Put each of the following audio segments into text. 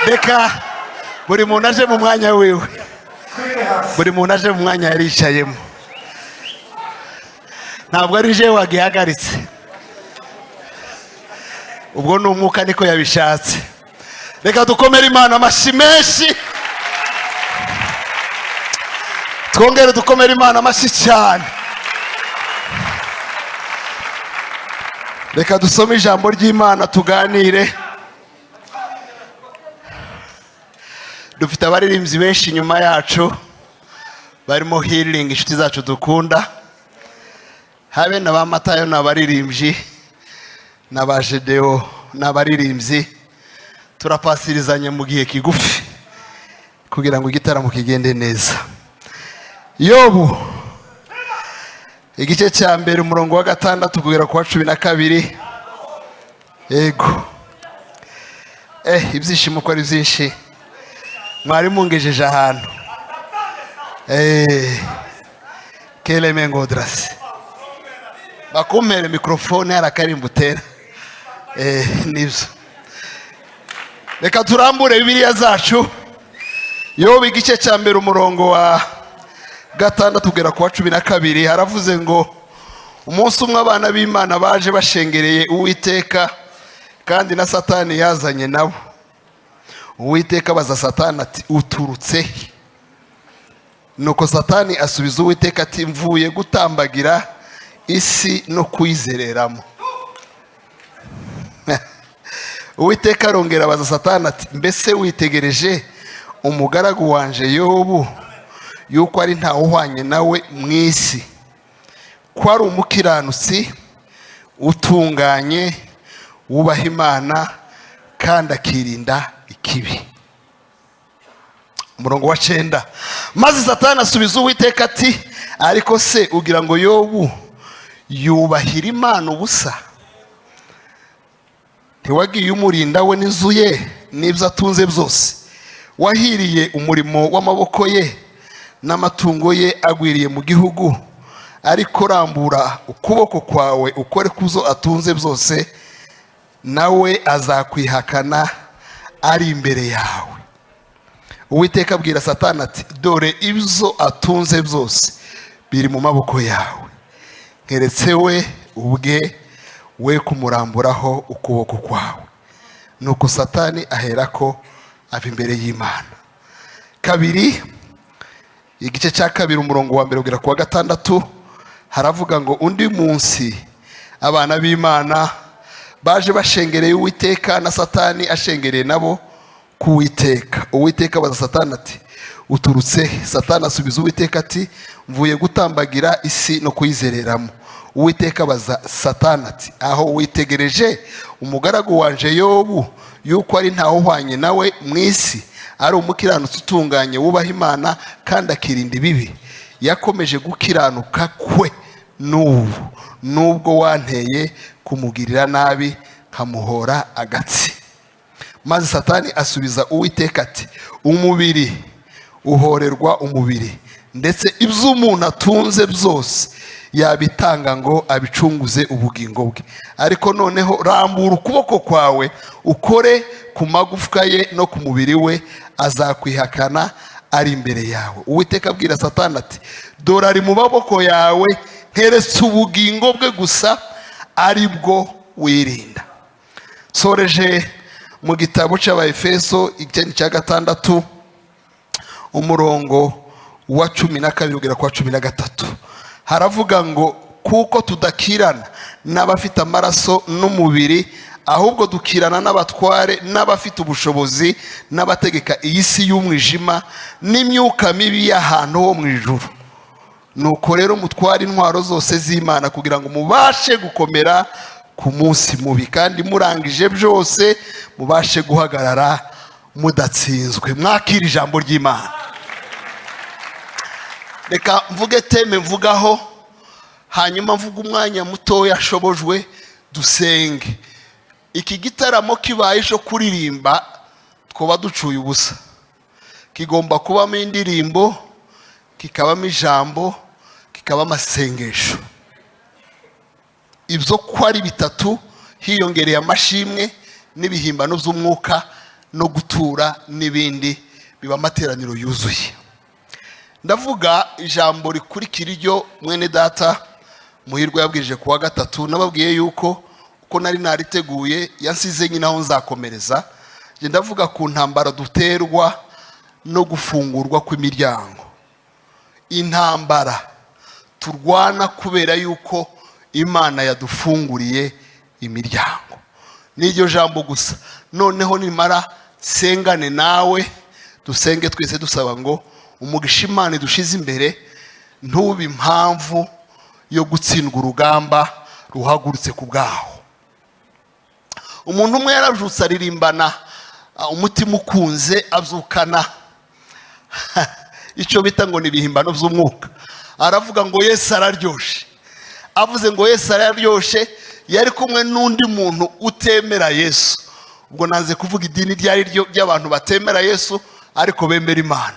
reka buri muntu aje mu mwanya wiwe, buri muntu aje mu mwanya yaricayemo, ntabwo ari je wagihagaritse, ubwo ni umwuka niko yabishatse. Reka dukomere Imana amashyi menshi, twongere dukomere Imana amashyi cyane. Reka dusome ijambo ry'Imana tuganire. Dufite abaririmbyi benshi nyuma yacu barimo healing inshuti zacu dukunda, habe na ba Matayo n'abaririmbyi n'abajedeo n'abaririmbyi, turapasirizanye mu gihe kigufi kugira ngo igitaramo kigende neza. Yobu igice cya mbere umurongo wa 6 kugera ku wa 12. Yego ibyishimo ko ari byinshi, mwari mungejeje ahantu. Kele mengodras bakumere mikrofone harakarimbutere. Nibyo, reka turambure Bibiliya zacu. Yobu igice cya mbere umurongo wa 6 kugera ku wa 12 haravuze ngo, umunsi umwe abana b'Imana baje bashengereye Uwiteka, kandi na Satani yazanye nabo. Uwiteka baza Satani ati, uturutse? Nuko Satani asubiza Uwiteka ati, mvuye gutambagira isi no kuyizereramo. Uwiteka arongera abaza Satani ati, mbese witegereje umugaragu wanje Yobu, yuko ari nta uhwanye nawe mu isi, ko ari umukiranutsi, utunganye, wubaha Imana, kandi akirinda ikibi. Umurongo wa 9, maze Satani asubiza Uwiteka ati, ariko se ugira ngo Yobu yubahira Imana ubusa? Ntiwagiye umurinda we n'inzu ye n'ibyo atunze byose, wahiriye umurimo w'amaboko ye n'amatungo ye agwiriye mu gihugu, ariko rambura ukuboko kwawe ukore kuzo atunze byose, nawe azakwihakana ari imbere yawe. Uwiteka abwira Satani ati, dore ibyo atunze byose biri mu maboko yawe, nkeretse we ubwe we kumuramburaho ukuboko kwawe. Nuko Satani aherako ava imbere y'Imana. 2 igice cya 2 umurongo wa 1 kugera ku wa 6 haravuga ngo, undi munsi abana b'Imana baje bashengereye Uwiteka, na Satani ashengereye nabo ku Uwiteka. Uwiteka baza Satani ati, uturutse? Satani asubiza Uwiteka ati, mvuye gutambagira isi no kuyizereramo. Uwiteka baza Satani ati, aho witegereje umugaragu wanje Yobu, yuko ari nta uhwanye nawe mu isi, ari umukiranutsi, utunganye, wubaha Imana, kandi akirinda ibibi, yakomeje gukiranuka kwe n'ubu, nubwo wanteye kumugirira nabi nkamuhora agatsi. Maze Satani asubiza Uwiteka ati, umubiri uhorerwa umubiri, ndetse ibyo umuntu atunze byose yabitanga ngo abicunguze ubugingo bwe. Ariko noneho rambura ukuboko kwawe ukore ku magufwa ye no ku mubiri we, azakwihakana ari imbere yawe. Uwiteka abwira Satani ati, dore ari mu maboko yawe, nkeretse ubugingo bwe gusa ari bwo wirinda. Soreje mu gitabo cy'Abaefeso igice cya 6 umurongo wa 12 kugera ku wa 13 haravuga ngo, kuko tudakirana n'abafite amaraso n'umubiri, ahubwo dukirana n'abatware n'abafite ubushobozi, n'abategeka iyi si y'umwijima n'imyuka mibi y'ahantu ho mu ijuru. Nuko rero mutware intwaro zose z'Imana kugira ngo mubashe gukomera ku munsi mubi, kandi murangije byose mubashe guhagarara mudatsinzwe. Mwakira ijambo ry'Imana. Reka mvuge teme mvugaho, hanyuma mvuga umwanya muto yashobojwe dusenge. Iki gitaramo kibaye cyo kuririmba twoba ducuye ubusa. Kigomba kubamo indirimbo, kikabamo ijambo, kikabamo amasengesho. Ibyo ko ari bitatu, hiyongereye amashimwe n'ibihimbano by'umwuka no gutura n'ibindi biba amateraniro yuzuye. Ndavuga ijambo rikurikira iryo mwene data Muhirwa yabwirije kuwa gatatu. Nababwiye yuko uko nari nariteguye yansize nyine aho nzakomereza. Je ndavuga ku ntambara duterwa no gufungurwa kw'imiryango. Intambara turwana kubera yuko Imana yadufunguriye imiryango. Niryo jambo gusa. Noneho nimara sengane nawe, dusenge twese dusaba ngo umugisha Imana dushize imbere ntube impamvu yo gutsindwa urugamba ruhagurutse ku bwaho. Umuntu umwe yarajutse aririmbana umutima ukunze azukana icyo bita ngo ni ibihimbano by'umwuka. Aravuga ngo Yesu araryoshe. Avuze ngo Yesu araryoshe, yari kumwe n'undi muntu utemera Yesu. Ubwo nanze kuvuga idini ryari ryo ry'abantu batemera Yesu ariko bemera Imana.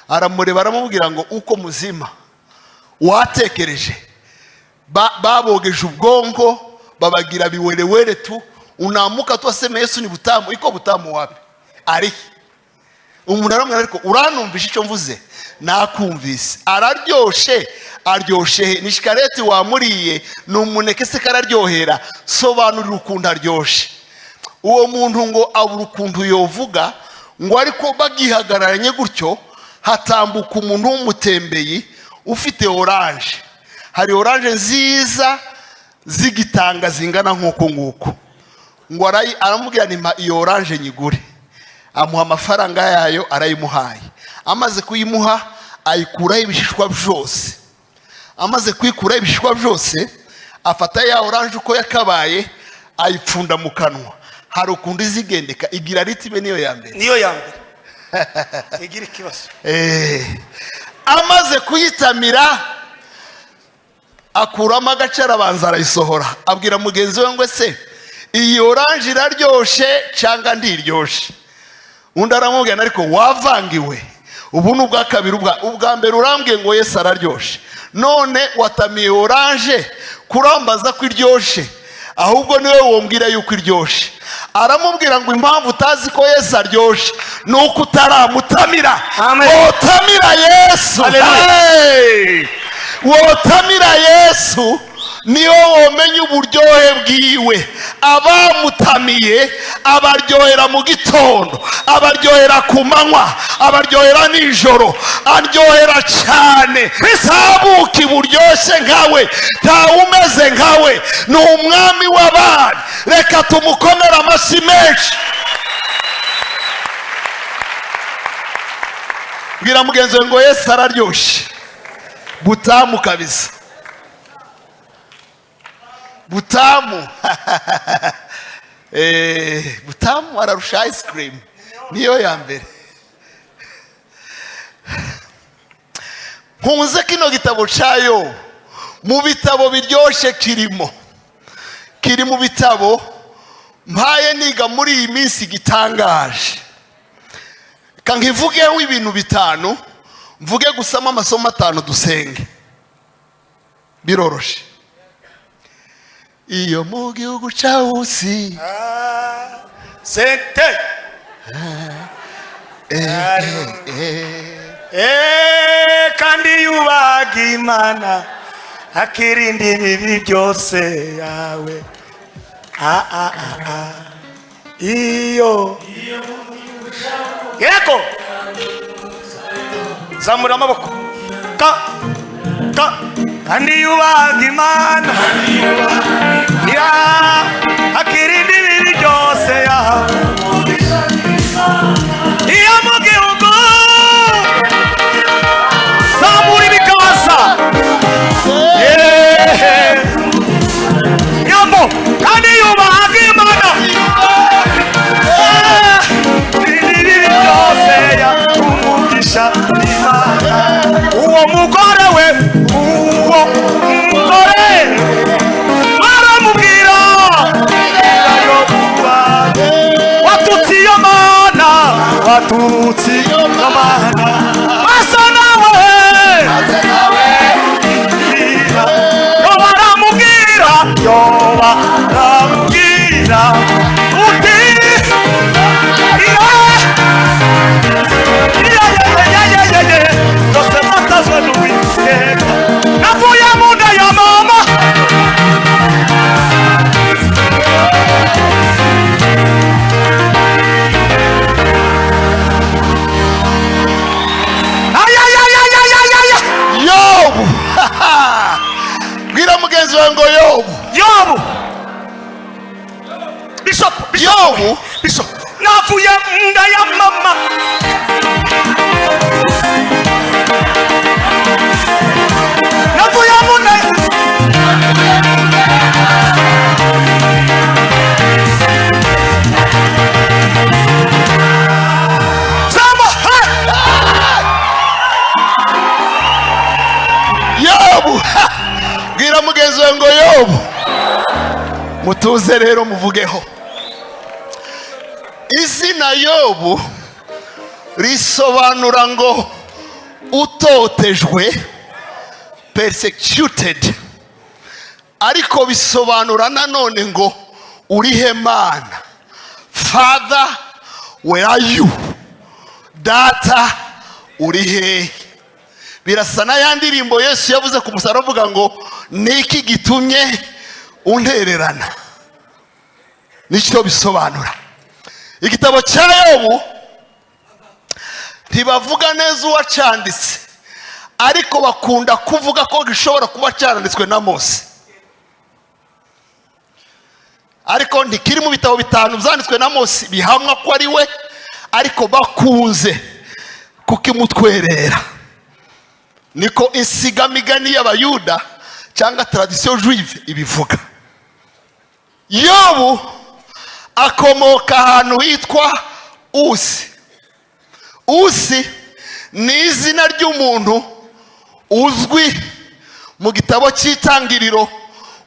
Aramureba aramubwira ngo uko muzima watekereje babogeje ubwonko babagira biwerewere tu unamuka twaseme Yesu ni butamu iko butamu wapi ari umuntu aramwe ariko uranumvisha icyo mvuze nakumvise araryoshe aryoshe nishikareti wamuriye numuneke se kararyohera sobanurira ukunda aryoshe. Uwo muntu ngo abura ukuntu yovuga ngo ariko bagihagararanye gutyo hatambuka umuntu w'umutembeyi ufite orange. Hari orange nziza z'igitanga zingana nk'uko nguko. Ngo aramubwira nima iyo orange nyigure. Amuha amafaranga yayo arayimuhaye. Amaze kuyimuha ayikuraho ibishishwa byose. Amaze kwikuraho ibishishwa byose afata ya orange uko yakabaye ayipfunda mu kanwa. Hari ukundi zigendeka igira ritime niyo ya mbere. Niyo ya mbere. Igira ikibazo. Amaze kuyitamira akuramo agace arabanza arayisohora. Abwira mugenzi we ngo se iyi orange iraryoshe cyangwa ndiryoshe. Undi aramubwira ariko wavangiwe. Ubu n'ubwa kabiri ubwa mbere urambwiye ngo Yesu araryoshe. None watamiye orange kurambaza ko iryoshe. Ahubwo niwe wombwira yuko iryoshe. Aramubwira ngo impamvu utazi ko Yesu aryoshe nuko utaramutamira. Wotamira Yesu. Wotamira Yesu niyo womenya uburyohe bwiwe. Abamutamiye abaryohera mu gitondo, abaryohera ku manywa, abaryohera nijoro, aryohera cyane. Sabuki buryoshye nkawe nta umeze nkawe. Ni umwami w'abami. Reka tumukomera amashyi menshi. Bwira mugenzi we ngo Yesu araryoshe. Butamu kabisa. Butamu. Butamu ararusha ice cream. Niyo ya mbere. Nkunze kino gitabo cyayo mu bitabo biryoshye kirimo. Kiri mu bitabo mpaye niga muri iyi minsi gitangaje. Kangivugeho ibintu bitanu. Mvuge gusama amasomo 5 dusenge. Biroroshe. Iyo mu gihugu cyawusi sente kandi yubaga Imana akirinda ibibi byose yawe. Iyo yego zamura amaboko kandi yubaga Imana akirinda ibibi byose yawe. Iyo mu gihugu zamura ibiganza yambo kandi yubaga Imana ibibi byose yawe. Umugisha Imana uwo mugore we uwo mugore aramubwira yo kuba Yobu. Bwira mugenzi wawe ngo Yobu. Mutuze rero muvugeho. Izina Yobu risobanura ngo utotejwe, persecuted, ariko bisobanura nanone ngo urihe Mana. Father, where are you? Data, urihe? Birasa na ya ndirimbo Yesu yavuze ku musaraba avuga ngo niki gitumye untererana. Nicyo bisobanura. Igitabo cya Yobu ntibavuga neza uwacanditse, ariko bakunda kuvuga ko gishobora kuba cyaranditswe na Mose. Ariko ntikiri mu bitabo bitanu byanditswe na Mose bihamwa ko ari we, ariko bakunze kukimutwerera. Niko insigamigani y'Abayuda cyangwa tradition juive ibivuga. Yobu akomoka ahantu hitwa Usi. Usi ni izina ry'umuntu uzwi mu gitabo cy'Itangiriro.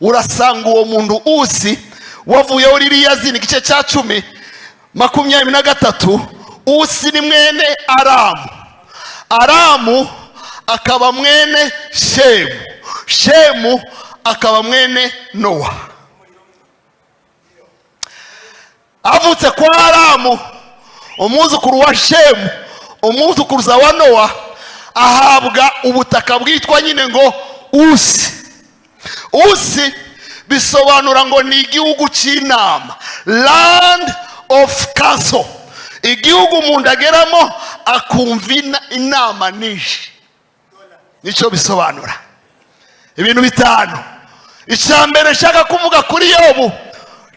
Urasanga uwo muntu Usi wavuyeho ririya zina igice cya 10:23. Usi ni mwene Aramu. Aramu akaba mwene Shemu. Shemu akaba mwene Nowa. Avutse kwa Aramu, umwuzukuru wa Shemu, umwuzukuruza wa Nowa, ahabwa ubutaka bwitwa nyine ngo Usi. Usi bisobanura ngo ni igihugu cy'inama, land of council. Igihugu umuntu ageramo akumva inama nyinshi. Nicyo bisobanura. Ibintu bitanu. Icyambere nshaka kuvuga kuri Yobu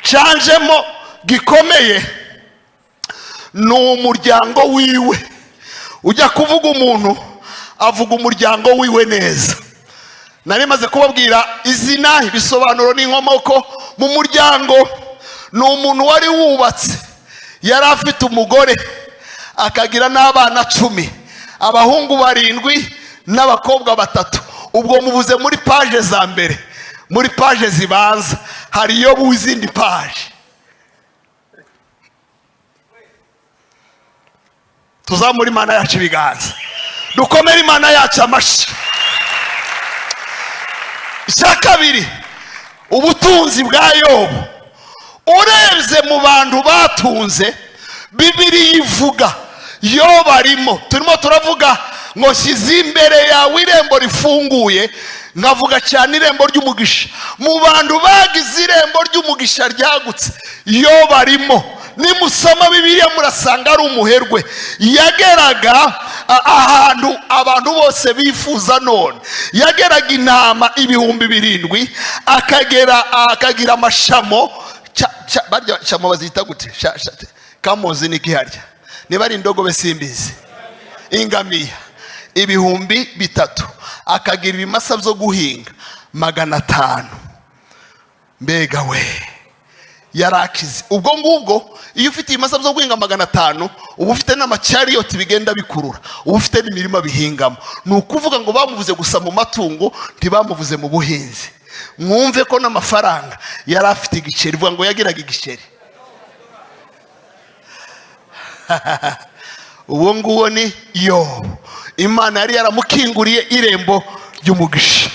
canjemo gikomeye ni umuryango wiwe. Ujya kuvuga umuntu avuga umuryango wiwe neza. Nari maze kubabwira izina bisobanuro n'inkomoko mu muryango. Ni umuntu wari wubatse, yari afite umugore akagira n'abana 10, abahungu 7 n'abakobwa 3. Ubwo mubuze muri page za mbere, muri page zibanza hari Yobu w'izindi page. Tuzamura Imana yacu ibiganza, dukomere Imana yacu amashi. Icya kabiri, ubutunzi bwa Yobu. Urebye mu bantu batunze, Bibiliya ivuga Yobu arimo. Turimo turavuga ngo shyize imbere yawe irembo rifunguye, ngavuga cyane irembo ry'umugisha. Mu bantu bagize irembo ry'umugisha ryagutse, Yobu arimo. Nimusoma Bibiliya murasanga ari umuherwe. Yageraga ahantu abantu bose bifuza none. Yageraga intama 7,000, akagira amashamo. Barya shamo bazita gute? Kamozi nikiharya. Niba ari indogobe simbizi. Ingamiya 3,000. Akagira ibimasa byo guhinga 500. Mbega we yarakize. Ubwo ngubwo iyo ufite ibimasa byo guhinga 500, uba ufite n'amacariyoti bigenda bikurura, uba ufite n'imirima bihingamo. Ni ukuvuga ngo bamuvuze gusa mu matungo, ntibamuvuze mu buhinzi. Mwumve ko n'amafaranga yari afite igiceri. Vuga ngo yagiraga igiceri. Uwo nguwo ni Yobu. Imana yari yaramukinguriye irembo ry'umugisha.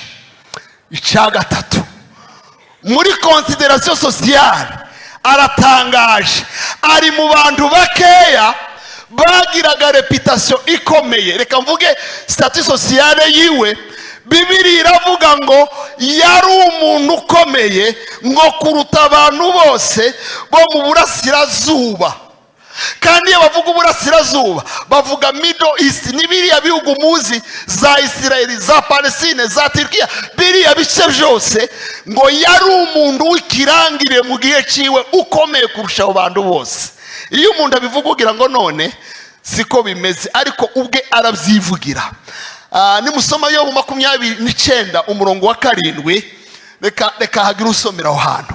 Icya gatatu, muri consideration sociale aratangaje. Ari mu bantu bakeya bagiraga reputation ikomeye. Reka mvuge statut sociale yiwe. Bibiliya iravuga ngo yari umuntu ukomeye ngo kuruta abantu bose bo mu burasirazuba. Kandi iyo bavuga uburasirazuba bavuga Middle East, ni biriya bihugu muzi za Israeli, za Palestine, za Turkiya, biriya bice byose. Ngo yari umuntu w'ikirangire mu gihe ciwe ukomeye kurusha abo bantu bose. Iyo umuntu abivuga ugira ngo none siko bimeze, ariko ubwe arabyivugira. Nimusoma Yobu 29:7. Reka hagira usomera aho hantu.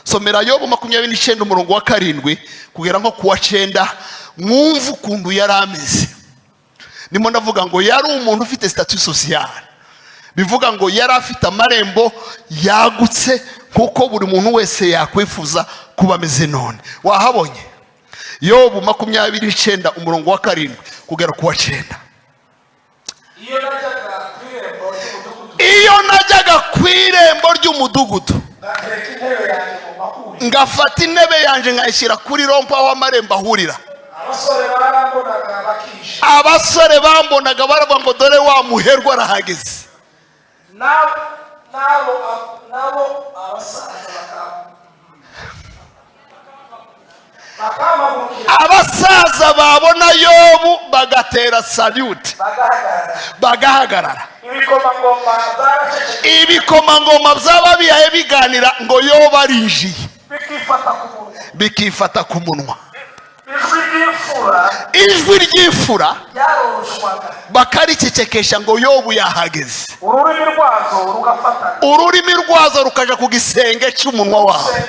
Somera Yobu 29:7 kugera nko kuwa 9. Mwumva ukuntu yari ameze. Nimo ndavuga ngo yari umuntu ufite statut sociale. bivuga ngo yari afite amarembo yagutse kuko buri muntu wese yakwifuza kuba ameze none. Wahabonye Yobu 29 umurongo wa 7 kugera ku wa 9. Iyo najyaga ku irembo ry'umudugudu ngafata intebe yanjye nkayishyira kuri rompo aho amarembo ahurira, abasore bambonaga baravuga ngo dore wa muherwa arahageze. Abasaza babona Yobu bagatera salute, bagahagarara. Ibikomangoma by'ababihaye biganira ngo Yobu arinjiye, bikifata ku munwa. Ijwi ry'imfura bakaricecekesha ngo Yobu yahageze. Ururimi rwazo rukaja ku gisenge cy'umunwa wawe.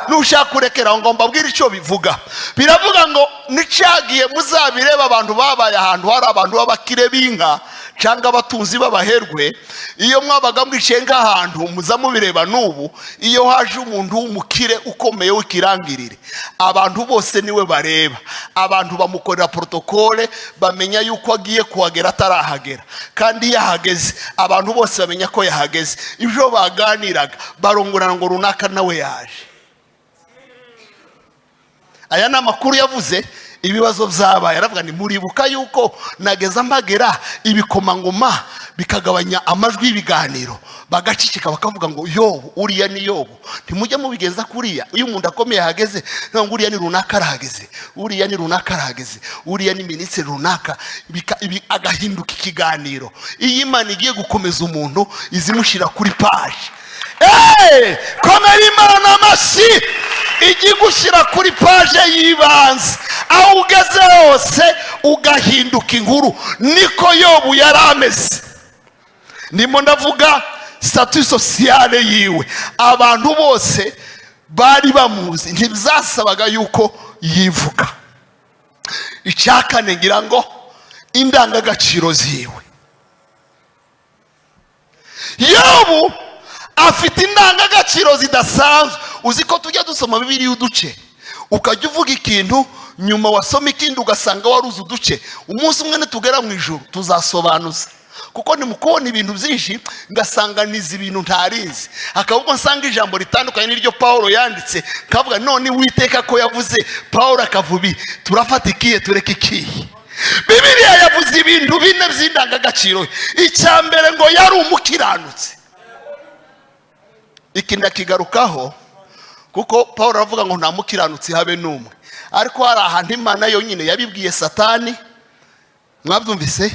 Nushaka kurekera ngo mbabwire icyo bivuga. Biravuga ngo nicagiye muzabireba abantu babaye ahantu hari abantu b'abakire b'inka cyangwa abatunzi b'abaherwe. Iyo mwabaga mwicaye nk'ahantu muza mubireba n'ubu, iyo haje umuntu w'umukire ukomeye w'ikirangirire, abantu bose niwe bareba. Abantu bamukorera protokole, bamenya yuko agiye kuhagera atarahagera, kandi yahageze abantu bose bamenya ko yahageze. Ibyo baganiraga barongorana ngo runaka nawe yaje. Aya ni amakuru yavuze ibibazo byabaye. Aravuga ni muribuka yuko nageza mbagera ibikomangoma bikagabanya amajwi y'ibiganiro, bagacicika bakavuga ngo Yobu, uriya ni Yobu, ntimujye mubigenza kuriya. Uyu umuntu akomeye hageze ngo uriya ni runaka arahageze, uriya ni runaka arahageze, uriya ni minisitiri runaka, agahinduka ikiganiro. Iyi Imana igiye gukomeza umuntu izimushira kuri page. Komera Imana amashyi. Igiye gushyira kuri page y'ibanze, aho ugeze hose ugahinduka inkuru. Niko Yobu yari ameze. Ndimo ndavuga statut sociale yiwe. Abantu bose bari bamuzi, ntibyasabaga yuko yivuga. Icyakane ngira ngo indangagaciro ziwe. Yobu afite indangagaciro zidasanzwe. Uziko tujya dusoma Bibiliya uduce, ukajya uvuga ikintu, nyuma wasoma ikindi ugasanga waruzi uduce. Umunsi umwe nitugera mu ijuru tuzasobanuza, kuko nimukubona ibintu byinshi ngasanganiza ibintu ntarizi. Akabwo nsanga ijambo ritandukanye n'iryo Paulo yanditse, kavuga none Uwiteka ko yavuze, Paulo akavubi, turafata ikihe tureke ikihe. Bibiliya yavuze ibintu bine by'indangagaciro. Icya mbere ngo yari umukiranutsi. Iki ndakigarukaho kuko Paulo aravuga ngo nta mukiranutsi habe n'umwe. Ariko hari ahantu Imana yonyine yabibwiye Satani, mwabyumvise,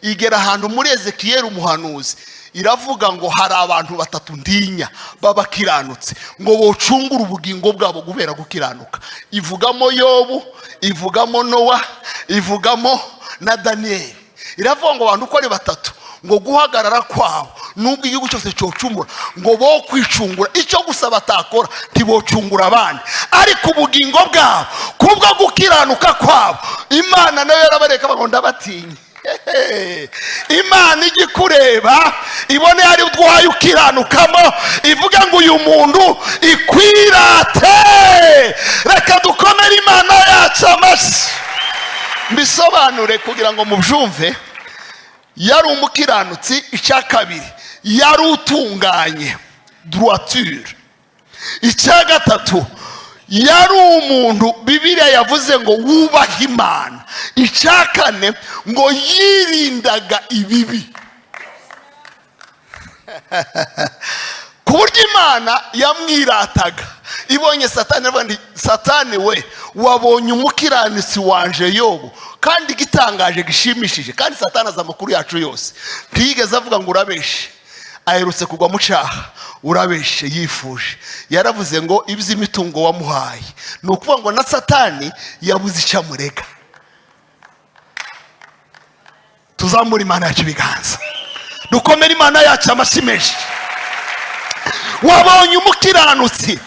igera ahantu muri Ezekiyeli umuhanuzi, iravuga ngo hari abantu batatu ndinya babakiranutse ngo bocungura ubugingo bwabo kubera gukiranuka. Ivugamo Yobu, ivugamo Nowa, ivugamo na Danieli. Iravuga ngo abantu uko ari batatu ngo guhagarara kwabo nubwo igihugu cyose cyocumura ngo bo kwicungura, icyo gusa batakora ntibocungura abandi, ariko ubugingo bwabo kubwo gukiranuka kwabo Imana nayo yarabareka ngo ndabatinye. Imana igikureba ibone hari utwaye ukiranukamo, ivuga ngo uyu muntu ikwirate. Reka dukomere Imana yacu amashyi. Mbisobanure kugira ngo mubyumve. Yari umukiranutsi. Icya kabiri yari utunganye, droiture. Icya gatatu yari umuntu Bibiliya yavuze ngo wubaha Imana. Icya kane ngo yirindaga ibibi. Ku buryo Imana yamwirataga. Ibonye Satani aravuga ngo Satani we, wabonye umukiranutsi wanje Yobu, kandi igitangaje gishimishije, kandi Satani aza amakuru yacu yose, ntiyigeze avuga ngo urabeshe. Aherutse kugwa mu cyaha, urabeshe yifuje. Yaravuze ngo iby'imitungo wamuhaye. Ni ukuvuga ngo na Satani yabuze icyo amurega. Tuzamura Imana yacu ibiganza, dukomere Imana yacu amashyi menshi. Wabonye umukiranutsi.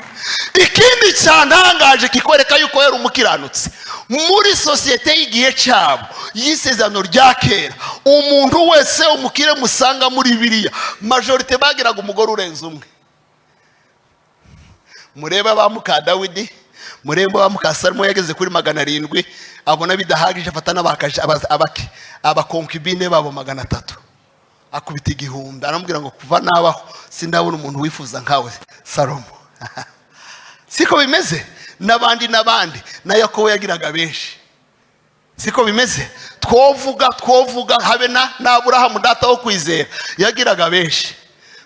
Ikindi cyantangaje kikwereka yuko yari umukiranutsi, muri sosiyete y'igihe cyabo y'isezerano rya kera, umuntu wese umukire musanga muri Bibiliya majorite bagiraga umugore urenze umwe. Mureba ba muka Dawidi, mureba ba muka Salomo yageze kuri 700, abona bidahagije afata n'abakaje abakonkubine babo 300, akubita igihumbi, aramubwira ngo kuva nabaho sindabona umuntu wifuza nkawe Salomo. Siko bimeze nabandi na Yakobo yagiraga benshi. Siko bimeze twovuga habe na Aburahamu data wo kwizera yagiraga benshi,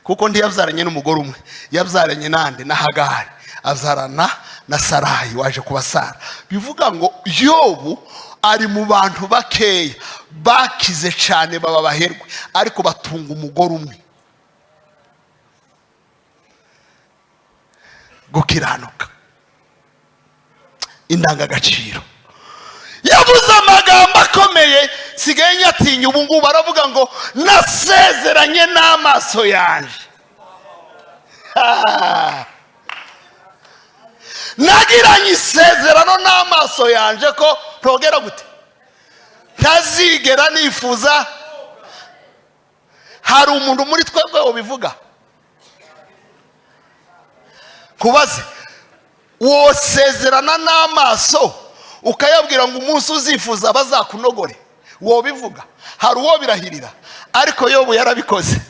kuko ntiyabyaranye n'umugore umwe, yabyaranye nande na Hagari, azarana na Sarayi waje kubasara. Bivuga ngo Yobu ari mu bantu bakeya bakize cyane baba baherwe, ariko batunga umugore umwe. Gukiranuka, indangagaciro. Yavuze amagambo akomeye sigaye nyatinya ubu ngubu, baravuga ngo nasezeranye n'amaso yanje. Nagiranye isezerano n'amaso yanje ko ntogera gute, ntazigera nifuza. Hari umuntu muri twebwe ubivuga kubaze wosezerana n'amaso ukayabwira ngo umunsi uzifuza bazakunogore, wo bivuga? Hari uwo birahirira, ariko Yobu yarabikoze.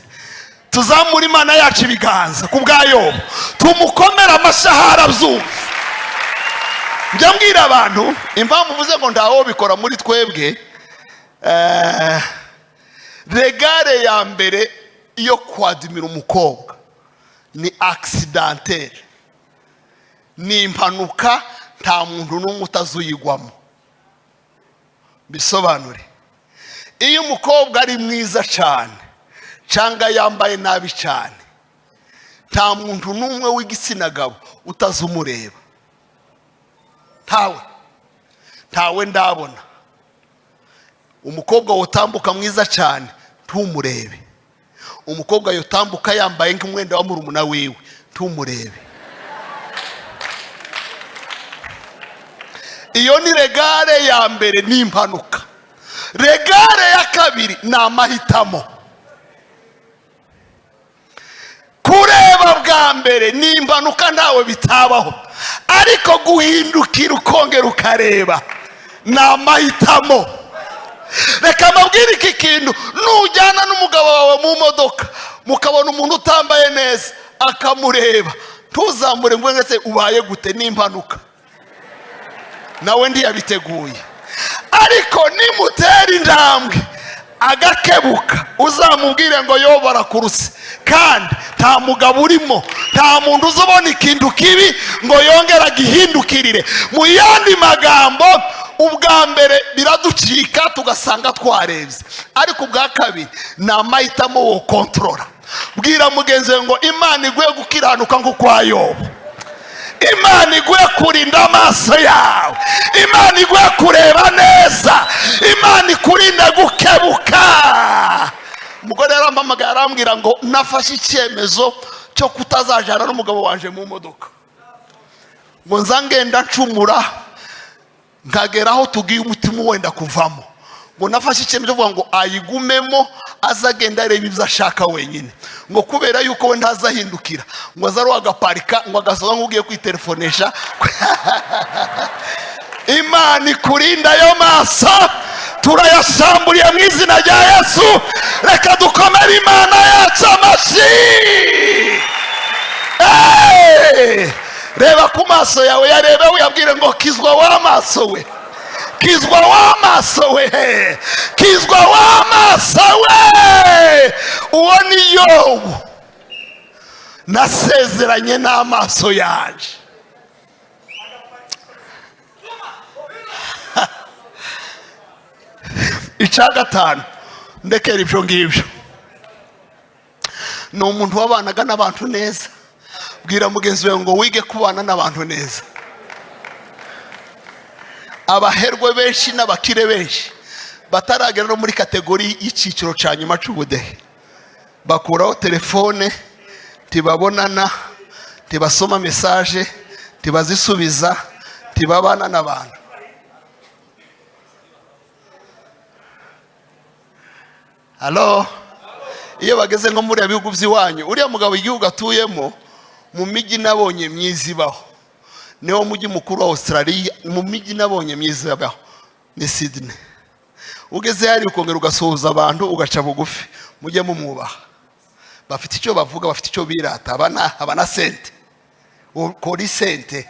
Tuzamura Imana yacu ibiganza kubwa Yobu, tumukomera amashahara byumva. Njya mbwira abantu impamvu uvuze ngo ndaho bikora muri twebwe. Regare ya mbere iyo kwadimira umukobwa ni accidental, ni impanuka, nta muntu n'umwe utazuyigwamo. Bisobanure, iyo umukobwa ari mwiza cyane cyangwa yambaye nabi cyane, nta muntu n'umwe w'igitsina gabo utazumureba. Ntawe ndabona umukobwa utambuka mwiza cyane ntumurebe, umukobwa yotambuka yambaye nk'umwenda wa murumuna wiwe ntumurebe. Iyo ni regare ya mbere, ni impanuka. Regare ya kabiri ni amahitamo. Kureba bwa mbere ni impanuka, ntawe bitabaho, ariko guhindukira ukongera ukareba ni amahitamo. Reka mbabwire iki kintu, nujyana n'umugabo wawe mu modoka mukabona umuntu utambaye neza akamureba, ntuzamure ngo ngese ubaye gute, ni impanuka, nawe ndiyabiteguye. Ariko nimutera intambwe agakebuka, uzamubwire ngo Yobu arakuruse, kandi nta mugabo urimo, nta muntu uzobona ikintu kibi ngo yongera gihindukirire. Mu yandi magambo, ubwa mbere biraducika tugasanga twarebye, ariko ubwa kabiri ni amahitamo wo kontrola. Bwira mugenzi we ngo Imana iguye gukiranuka nko kwa Yobu, Imana iguye kurinda amaso yawe, Imana iguye kureba neza, Imana ikurinde gukebuka. Umugore yarampamagaye arambwira ngo nafashe icyemezo cyo kutazajana n'umugabo wanje mu modoka, ngo nzangenda ncumura nkageraho tugiye umutima wenda kuvamo. Ngo nafashe icyemezo vuga ngo ayigumemo, azagenda areba ibyo ashaka wenyine, ngo kubera yuko we ntazahindukira, ngo azaro agaparika, ngo agasoza nk'ugiye kwitelefonesha. Imana ikurinda ayo maso, turayasamburiye mu izina rya Yesu. Reka dukomere Imana yacu amashyi. Reba ku maso yawe, yarebe uyabwire ngo kizwa w'amaso we, kizwa w'amaso we, kizwa w'amaso we. Uwo ni Yobu, nasezeranye n'amaso yaje. Icya gatanu, ndekera ibyo ngibyo, ni umuntu wabanaga n'abantu neza. Bwira mugenzi we ngo wige kubana n'abantu neza. Abaherwe benshi n'abakire benshi bataragera no muri kategori y'iciciro cya nyuma cy'ubudehe, bakuraho telefone, tibabonana, tibasoma message, tibazisubiza, tibabana n'abantu. Halo, iyo bageze nko muri bihugu by'iwanyu, uriya mugabo igihugu atuyemo mu migi nabonye myiza ibaho, niwo mujyi mukuru wa Australia, mu migi nabonye myiza ibaho ni Sydney. Ugeze hari ukongera ugasohoza abantu ugaca bugufi, mujye mumwubaha. Bafite icyo bavuga, bafite icyo birata, abana sente, kuri sente.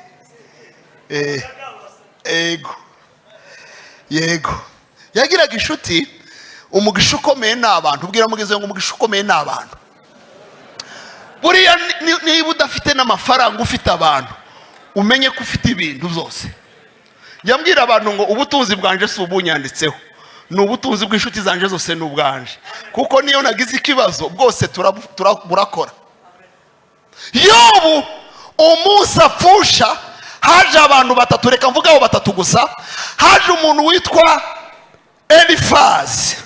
Yego yagiraga inshuti. Umugisha ukomeye n'abantu, ubwira mugeze ngo umugisha ukomeye n'abantu. Buriya niba udafite n'amafaranga ufite abantu, umenye ko ufite ibintu byose. Yambwira abantu ngo ubutunzi bwanje si ubunyanditseho, ni ubutunzi bw'inshuti zanje zose n'ubwanje, kuko niyo nagize ikibazo bwose burakora. Yobu umunsi apfusha haje abantu batatu, reka mvugaho batatu gusa. Haje umuntu witwa Elifazi,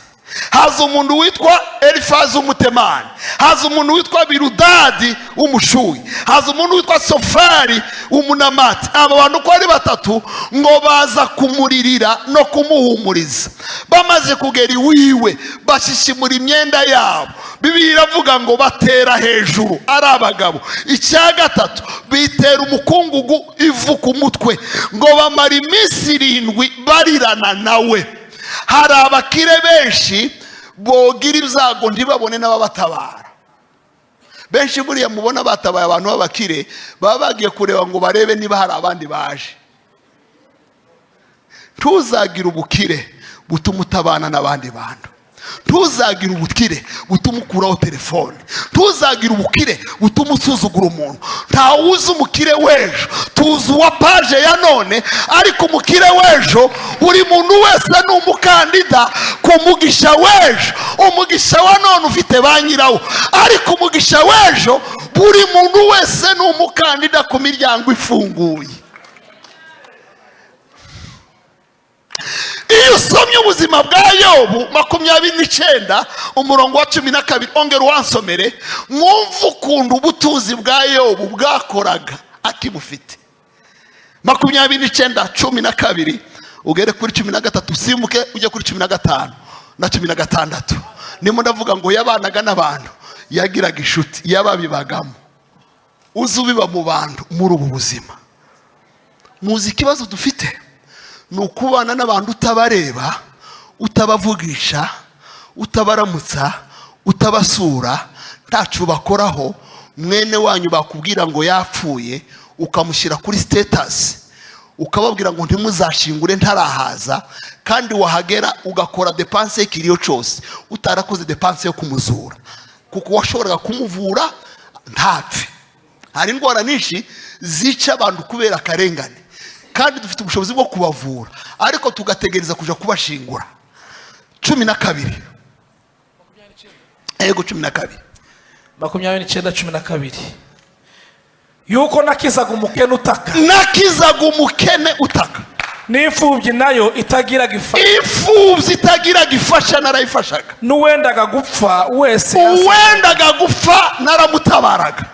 haza umuntu witwa Elifazi w'umutemani, haza umuntu witwa Birudadi w'umushuyi, haza umuntu witwa Sofari w'umunamati. Aba bantu uko ari batatu ngo baza kumuririra no kumuhumuriza. Bamaze kugera iwiwe bashishimura imyenda yabo. Bibiliya iravuga ngo batera hejuru ari abagabo. Icya gatatu bitera umukungugu ivu ku mutwe, ngo bamara iminsi 7 barirana nawe. Hari abakire benshi bogira ibyago ntibabone n'ababatabara. Benshi buriya mubona batabaye abantu b'abakire baba bagiye kureba ngo barebe niba hari abandi baje. Tuzagira ubukire butuma utabana n'abandi bantu. Tuzagira ubukire butuma ukuraho telefone. Tuzagira ubukire butuma usuzugura umuntu. Ntawuzi umukire w'ejo, tuzi uwa paje ya none, ariko umukire w'ejo buri muntu wese ni umukandida ku mugisha w'ejo. Umugisha wa none ufite ba nyirawo, ariko umugisha w'ejo buri muntu wese ni umukandida ku miryango ifunguye. Iyo usomye ubuzima bwa Yobu 29 umurongo wa 12, ongera uwansomere, mwumva ukuntu ubutunzi bwa Yobu bwakoraga akibufite. 29:12 ugere kuri 13, usimuke ujye kuri 15 na 16. Nimo ndavuga ngo yabanaga n'abantu, yagiraga inshuti, yababibagamo. Uzubiba mu bantu muri ubu buzima. Muzi ikibazo dufite ni ukubana n'abantu utabareba, utabavugisha, utabaramutsa, utabasura, ntacu bakoraho. Mwene wanyu bakubwira ngo yapfuye, ukamushyira kuri status, ukababwira ngo ntimuzashingure ntarahaza, kandi wahagera ugakora depense y'ikiriyo cyose, utarakoze depense yo kumuzura, kuko washoboraga kumuvura ntapfe. Hari indwara nyinshi zica abantu kubera akarengane, kandi dufite ubushobozi bwo kubavura, ariko tugategereza kuja kubashingura. 12 ego 12 29:12 yuko nakizaga umukene utaka, nakizaga umukene utaka, n'imfubyi nayo itagira gifasha, imfubyi itagira gifasha narayifashaga, n'uwendaga gupfa wese naramutabaraga.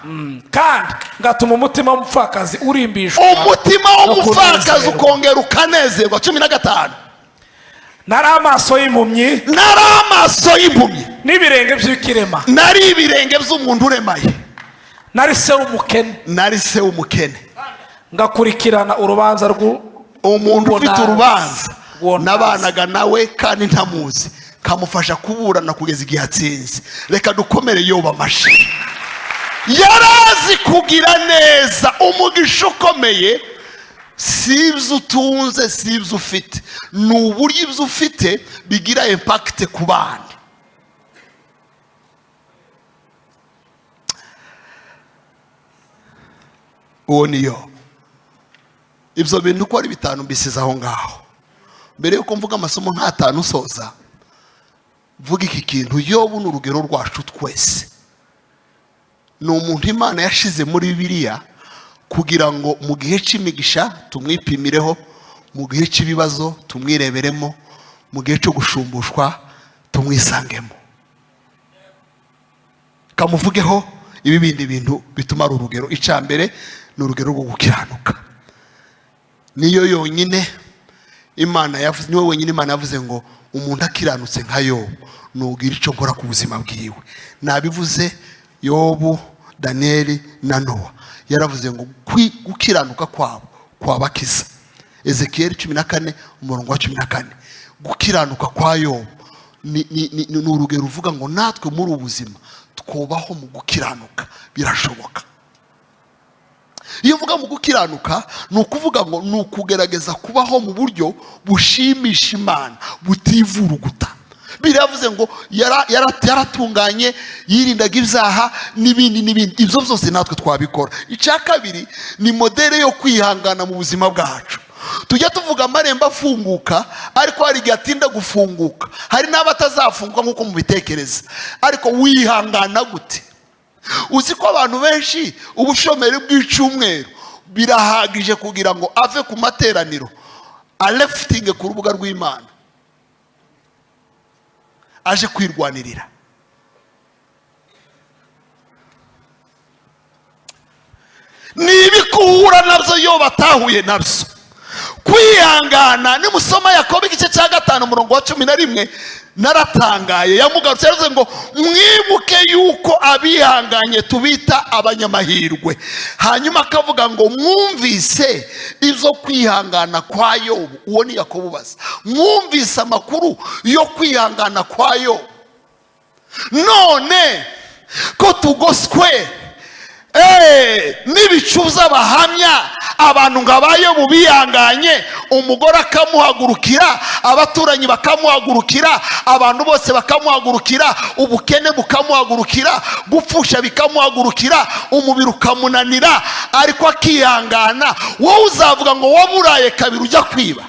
Kandi ngatuma umutima w'umupfakazi urimbishwa, umutima w'umupfakazi ukongera ukanezerwa. 15 nari amaso y'impumyi, n'ibirenge by'ikirema, nari ibirenge by'umuntu uremaye, nari se w'umukene, ngakurikirana urubanza umuntu ufite urubanza nabanaga nawe kandi ntamuzi, kamufasha kuburana kugeza igihe atsinze. Reka dukomere Yobu amashyi. Yarazi kugira neza. Umugisha ukomeye si ibyo utunze, si ibyo ufite, ni uburyo ibyo ufite bigira impact ku bandi. Uwo ni Yobu. Ibyo bintu uko ari 5 mbisize aho ngaho. Mbere yuko mvuga amasomo nka 5 usoza, vuga iki kintu. Yobu ni urugero rwacu twese. Ni umuntu Imana yashize muri Bibiliya kugira ngo mu gihe cy'imigisha tumwipimireho, mu gihe cy'ibibazo tumwireberemo, mu gihe cyo gushumbushwa tumwisangemo. Kamuvugeho ibi bindi bintu bituma ari urugero. Icambere ni urugero rwo gukiranuka. Niyo yonyine Imana yavuze, niwe wenyine Imana yavuze ngo umuntu akiranutse nka Yobu nugira icyo nkora ku buzima bwiwe. Nabivuze Yobu, Danieli na Nowa yaravuze ngo gukiranuka kwabo kwabakiza. Ezekiel 14 umurongo wa 14. Gukiranuka kwa Yobu ni urugero ruvuga ngo natwe muri ubuzima twubaho mu gukiranuka birashoboka. Iyo uvuga mu gukiranuka ni ukuvuga ngo ni ukugerageza kubaho mu buryo bushimisha Imana butivuruguta. Biravuze ngo yaratunganye yirindaga ibyaha n'ibindi. Ibyo byose natwe twabikora. Icya kabiri ni modele yo kwihangana mu buzima bwacu. Tujya tuvuga amarembo afunguka ariko hari igihe atinda gufunguka. Hari n'abatazafunguka nk'uko mubitekereza. Ariko wihangana gute? Uzi ko abantu benshi ubushomeri bw'icumweru birahagije kugira ngo ave ku materaniro alefutinge ku rubuga rw'Imana aje kwirwanirira. Nibikuhura nabyo yo batahuye nabyo. Kwihangana nimusoma Yakobo igice cya 5 umurongo wa 11 naratangaye. Yamugarutse yavuze ngo mwibuke yuko abihanganye tubita abanyamahirwe. Hanyuma akavuga ngo mwumvise ibyo kwihangana kwa Yobu. Uwo ni Yakobo baza. Mwumvise amakuru yo kwihangana kwa Yobu. None ko tugoswe n'ibicu by'abahamya abantu ngabaye mu bihanganye, umugore akamuhagurukira, abaturanyi bakamuhagurukira, abantu bose bakamuhagurukira, ubukene bukamuhagurukira, gupfusha bikamuhagurukira, umubiri ukamunanira, ariko akihangana. Wowe uzavuga ngo waburaye kabiri ujya kwiba?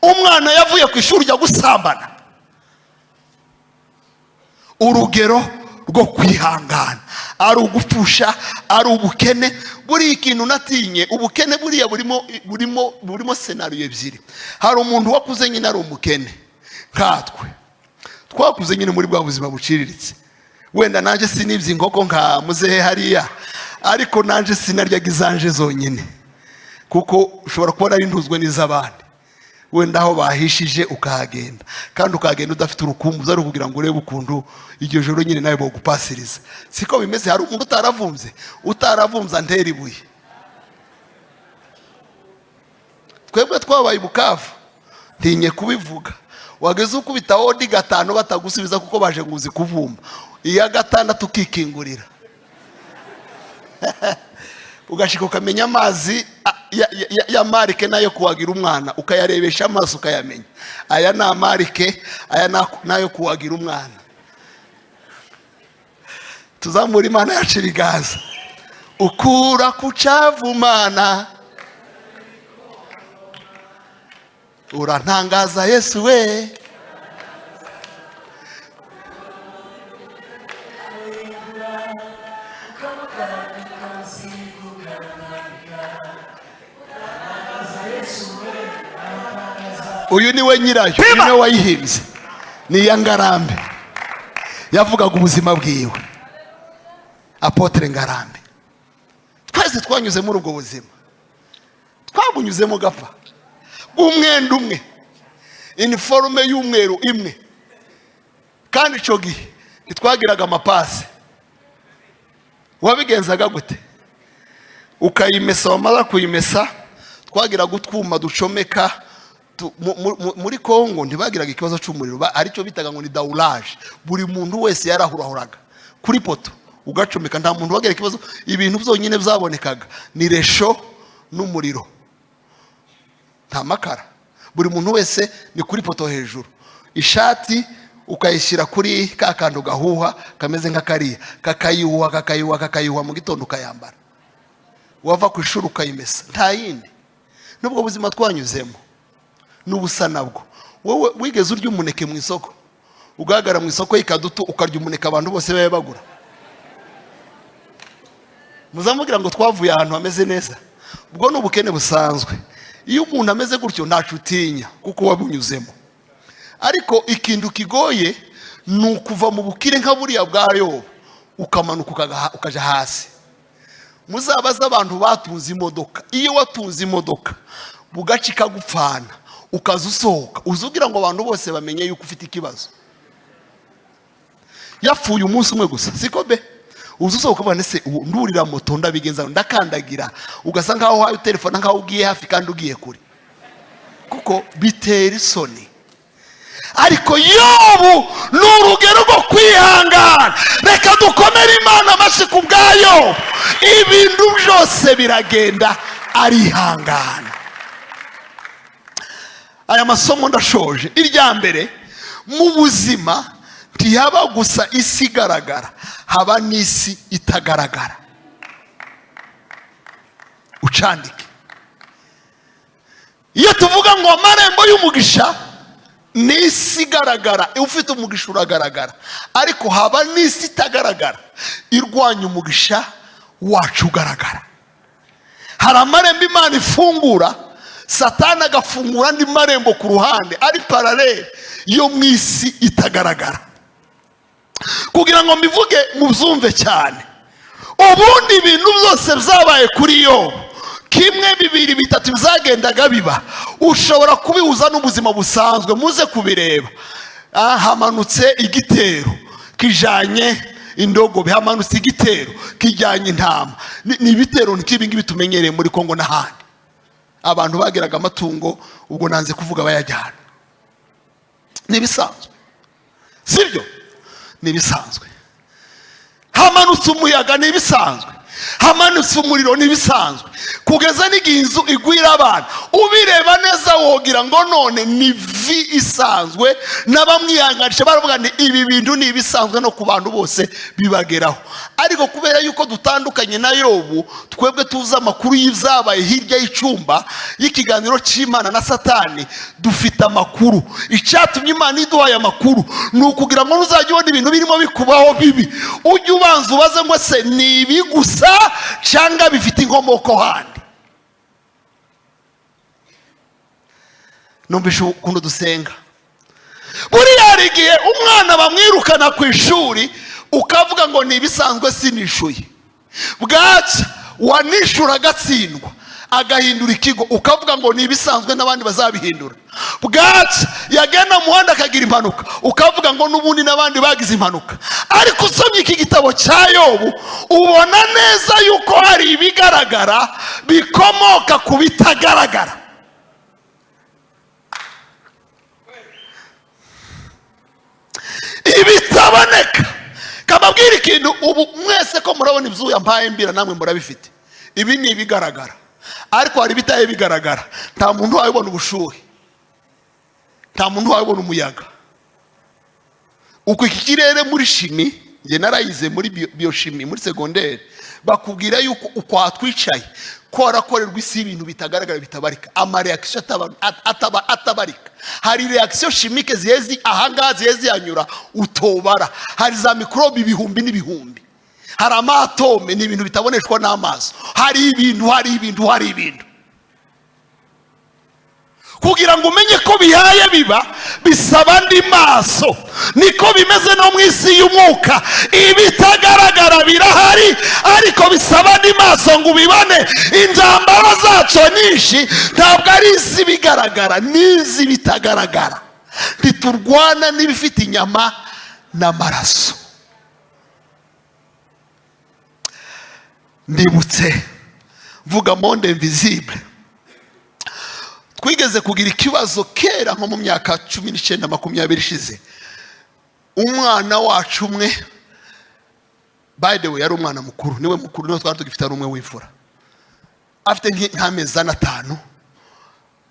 Umwana yavuye ku ishuri ujya gusambana? Urugero rwo kwihangana ari ugupfusha, ari ubukene. Buri ikintu natinye, ubukene buriya burimo scenario ebyiri. Hari umuntu wakuze nyine ari umukene nkatwe, twakuze nyine muri bwa buzima buciriritse. Wenda nanje sinibye inkoko nka muzehe hariya, ariko nanje sinaryaga izanje zonyine, kuko ushobora kubona ari ntuzwe n'izabandi. Wenda aho bahishije ukahagenda, kandi ukahagenda udafite urukumbuzi ari kugira ngo urebe ukuntu iryo joro nyine nawe bogupasiriza. Siko bimeze. Hari umuntu utaravumza antera ibuye. Twebwe twabaye Bukavu, ntinye kubivuga. Wageze ukubita odi 5 batagusubiza kuko baje nguzi kuvumba. Iya 6 ukikingurira. Ugashika ukamenya amazi ya marike nayo kuwagira umwana, ukayarebesha amaso ukayamenya. Aya na marike, aya nayo kuwagira umwana. Tuzamura Imana yacu ibiganza. Ukura kucavu Mana, urantangaza Yesu we. Uyu niwe nyirayo, niwe wayihimbye. Ni ya Ngarambe yavugaga ubuzima bwiwe. Apotre Ngarambe. Twese twanyuze muri ubwo buzima, twabunyuzemo gapfa. Umwenda umwe, uniforme y'umweru imwe, kandi ico gihe twagiraga amapase. Wabigenzaga gute? Ukayimesa, wamara kuyimesa twagiraga utwuma ducomeka. Muri Kongo ntibagiraga ikibazo cy'umuriro, aricyo bitaga ngo ni daulage. Buri muntu wese yarahurahuraga kuri poto ugacomeka, nta muntu wagira ikibazo. Ibintu byonyine byabonekaga ni resho n'umuriro, nta makara. Buri muntu wese ni kuri poto hejuru. Ishati ukayishyira kuri ka kantu gahuha kameze nk'akariya, kakayuha mu gitondo ukayambara. Wava ku ishuri ukayimesa, nta yindi. Nubwo buzima twanyuzemo n'ubusa nabwo. Wowe wigeze urya umuneke mu isoko, ugagara mu isoko y'ikadutu ukarya umuneke abantu bose baye bagura? Muzamugira ngo twavuye ahantu hameze neza. Ubwo n'ubukene busanzwe. Iyo umuntu ameze gutyo ntacu utinya kuko wabunyuzemo. Ariko ikintu kigoye ni ukuva mu bukire nka buriya bwa Yobu ukamanuka ukaja hasi. Muzabaza abantu batunze imodoka. Iyo watunze imodoka bugacika gupfana, ukaza usohoka uzugira ngo abantu bose bamenye yuko ufite ikibazo. Yapfuye umunsi umwe gusa siko be, uzusohoka bane se ndurira moto ndabigenza ndakandagira ugasa nkaho hayo telefone nkaho ugiye hafi kandi ugiye kure, kuko bitera isoni. Ariko Yobu ni urugero rwo kwihangana. Reka dukomere Imana amashyi ku bwayo, ibintu byose biragenda arihangana. Aya masomo ndashoje. Irya mbere, mu buzima ntihaba gusa isi igaragara, haba n'isi itagaragara. Ucandike. Iyo tuvuga ngo amarembo y'umugisha, n'isi igaragara, ufite umugisha uragaragara, ariko haba n'isi itagaragara irwanya umugisha wacu ugaragara. Hari amarembo Imana ifungura, Satani agafungura andi marembo ku ruhande ari paralele yo mu isi itagaragara. Kugira ngo mbivuge mubyumve cyane, ubundi ibintu byose byabaye kuri Yobu, kimwe bibiri bitatu bizagendaga biba, ushobora kubihuza n'ubuzima busanzwe. Muze kubireba. Hamanutse igitero kijanye indogobe, hamanutse igitero kijyanye intama. Ni ibitero nkibi ngibi tumenyereye muri Kongo n'ahandi. Abantu bageraga amatungo, ubwo nanze kuvuga bayajyana. Nibisanzwe sibyo? Nibisanzwe. Hamanutse umuyaga, nibisanzwe. Hamanutse umuriro, nibisanzwe. Kugeza n'igihe inzu igwira abantu, ubireba neza wogira ngo none ni vi isanzwe. N'abamwihanganisha baravuga ni ibi bintu ni ibisanzwe no ku bantu bose bibageraho. Ariko kubera yuko dutandukanye na Yobu, twebwe tuzi amakuru y'ibyabaye hirya y'icyumba y'ikiganiro cy'Imana na Satani, dufite amakuru. Icyatumye Imana iduhaye amakuru ni ukugira ngo uzajye ubona ibintu birimo bikubaho bibi, ujye ubanza ubaze ngo se ni ibi gusa cyangwa bifite inkomoko handi. Numvishe ukuntu dusenga. Buriya hari igihe umwana bamwirukana ku ishuri, ukavuga ngo ni ibisanzwe sinishuye. Bwaca wanishura agatsindwa, agahindura ikigo, ukavuga ngo ni ibisanzwe n'abandi bazabihindura. Bwaca yagenda muhanda akagira impanuka, ukavuga ngo n'ubundi n'abandi bagize impanuka. Ariko usomye iki gitabo cya Yobu, ubona neza yuko hari ibigaragara bikomoka ku bitagaragara. Ibitaboneka. Kababwira ikintu, ubu mwese ko murabona ibyuya mpaye mbira namwe murabifite. Ibi ni ibigaragara, ariko hari bitaye bigaragara. Nta muntu wabibona ubushuhe, nta muntu wabibona umuyaga. Uko iki kirere muri shimi, nge narayize muri bioshimi muri secondaire, bakubwira yuko uko hatwicaye ko harakorerwa isi ibintu bitagaragara bitabarika, amareaction atabarika. Hari reaction chimique ziyezi ahangaha ziyezi yanyura utobara. Hari za microbe ibihumbi n'ibihumbi. Hari amatome, ni ibintu bitaboneshwa n'amaso. Hari ibintu kugira ngo umenye ko bihaye biba bisaba andi maso. Niko bimeze no mu isi y'umwuka, ibitagaragara birahari ariko bisaba andi maso ngo ubibone. Injambara zacu nishi ntabwo ari isi bigaragara, nizi bitagaragara. Ntiturwana n'ibifite inyama n'amaraso. Ndibutse vuga monde invisible. Twigeze kugira ikibazo kera nko mu myaka 19 20 ishize. Umwana wacu umwe, by the way yari umwana mukuru, niwe mukuru, niwe twari tugifite ari umwe w'imfura, afite nk'amezi 5,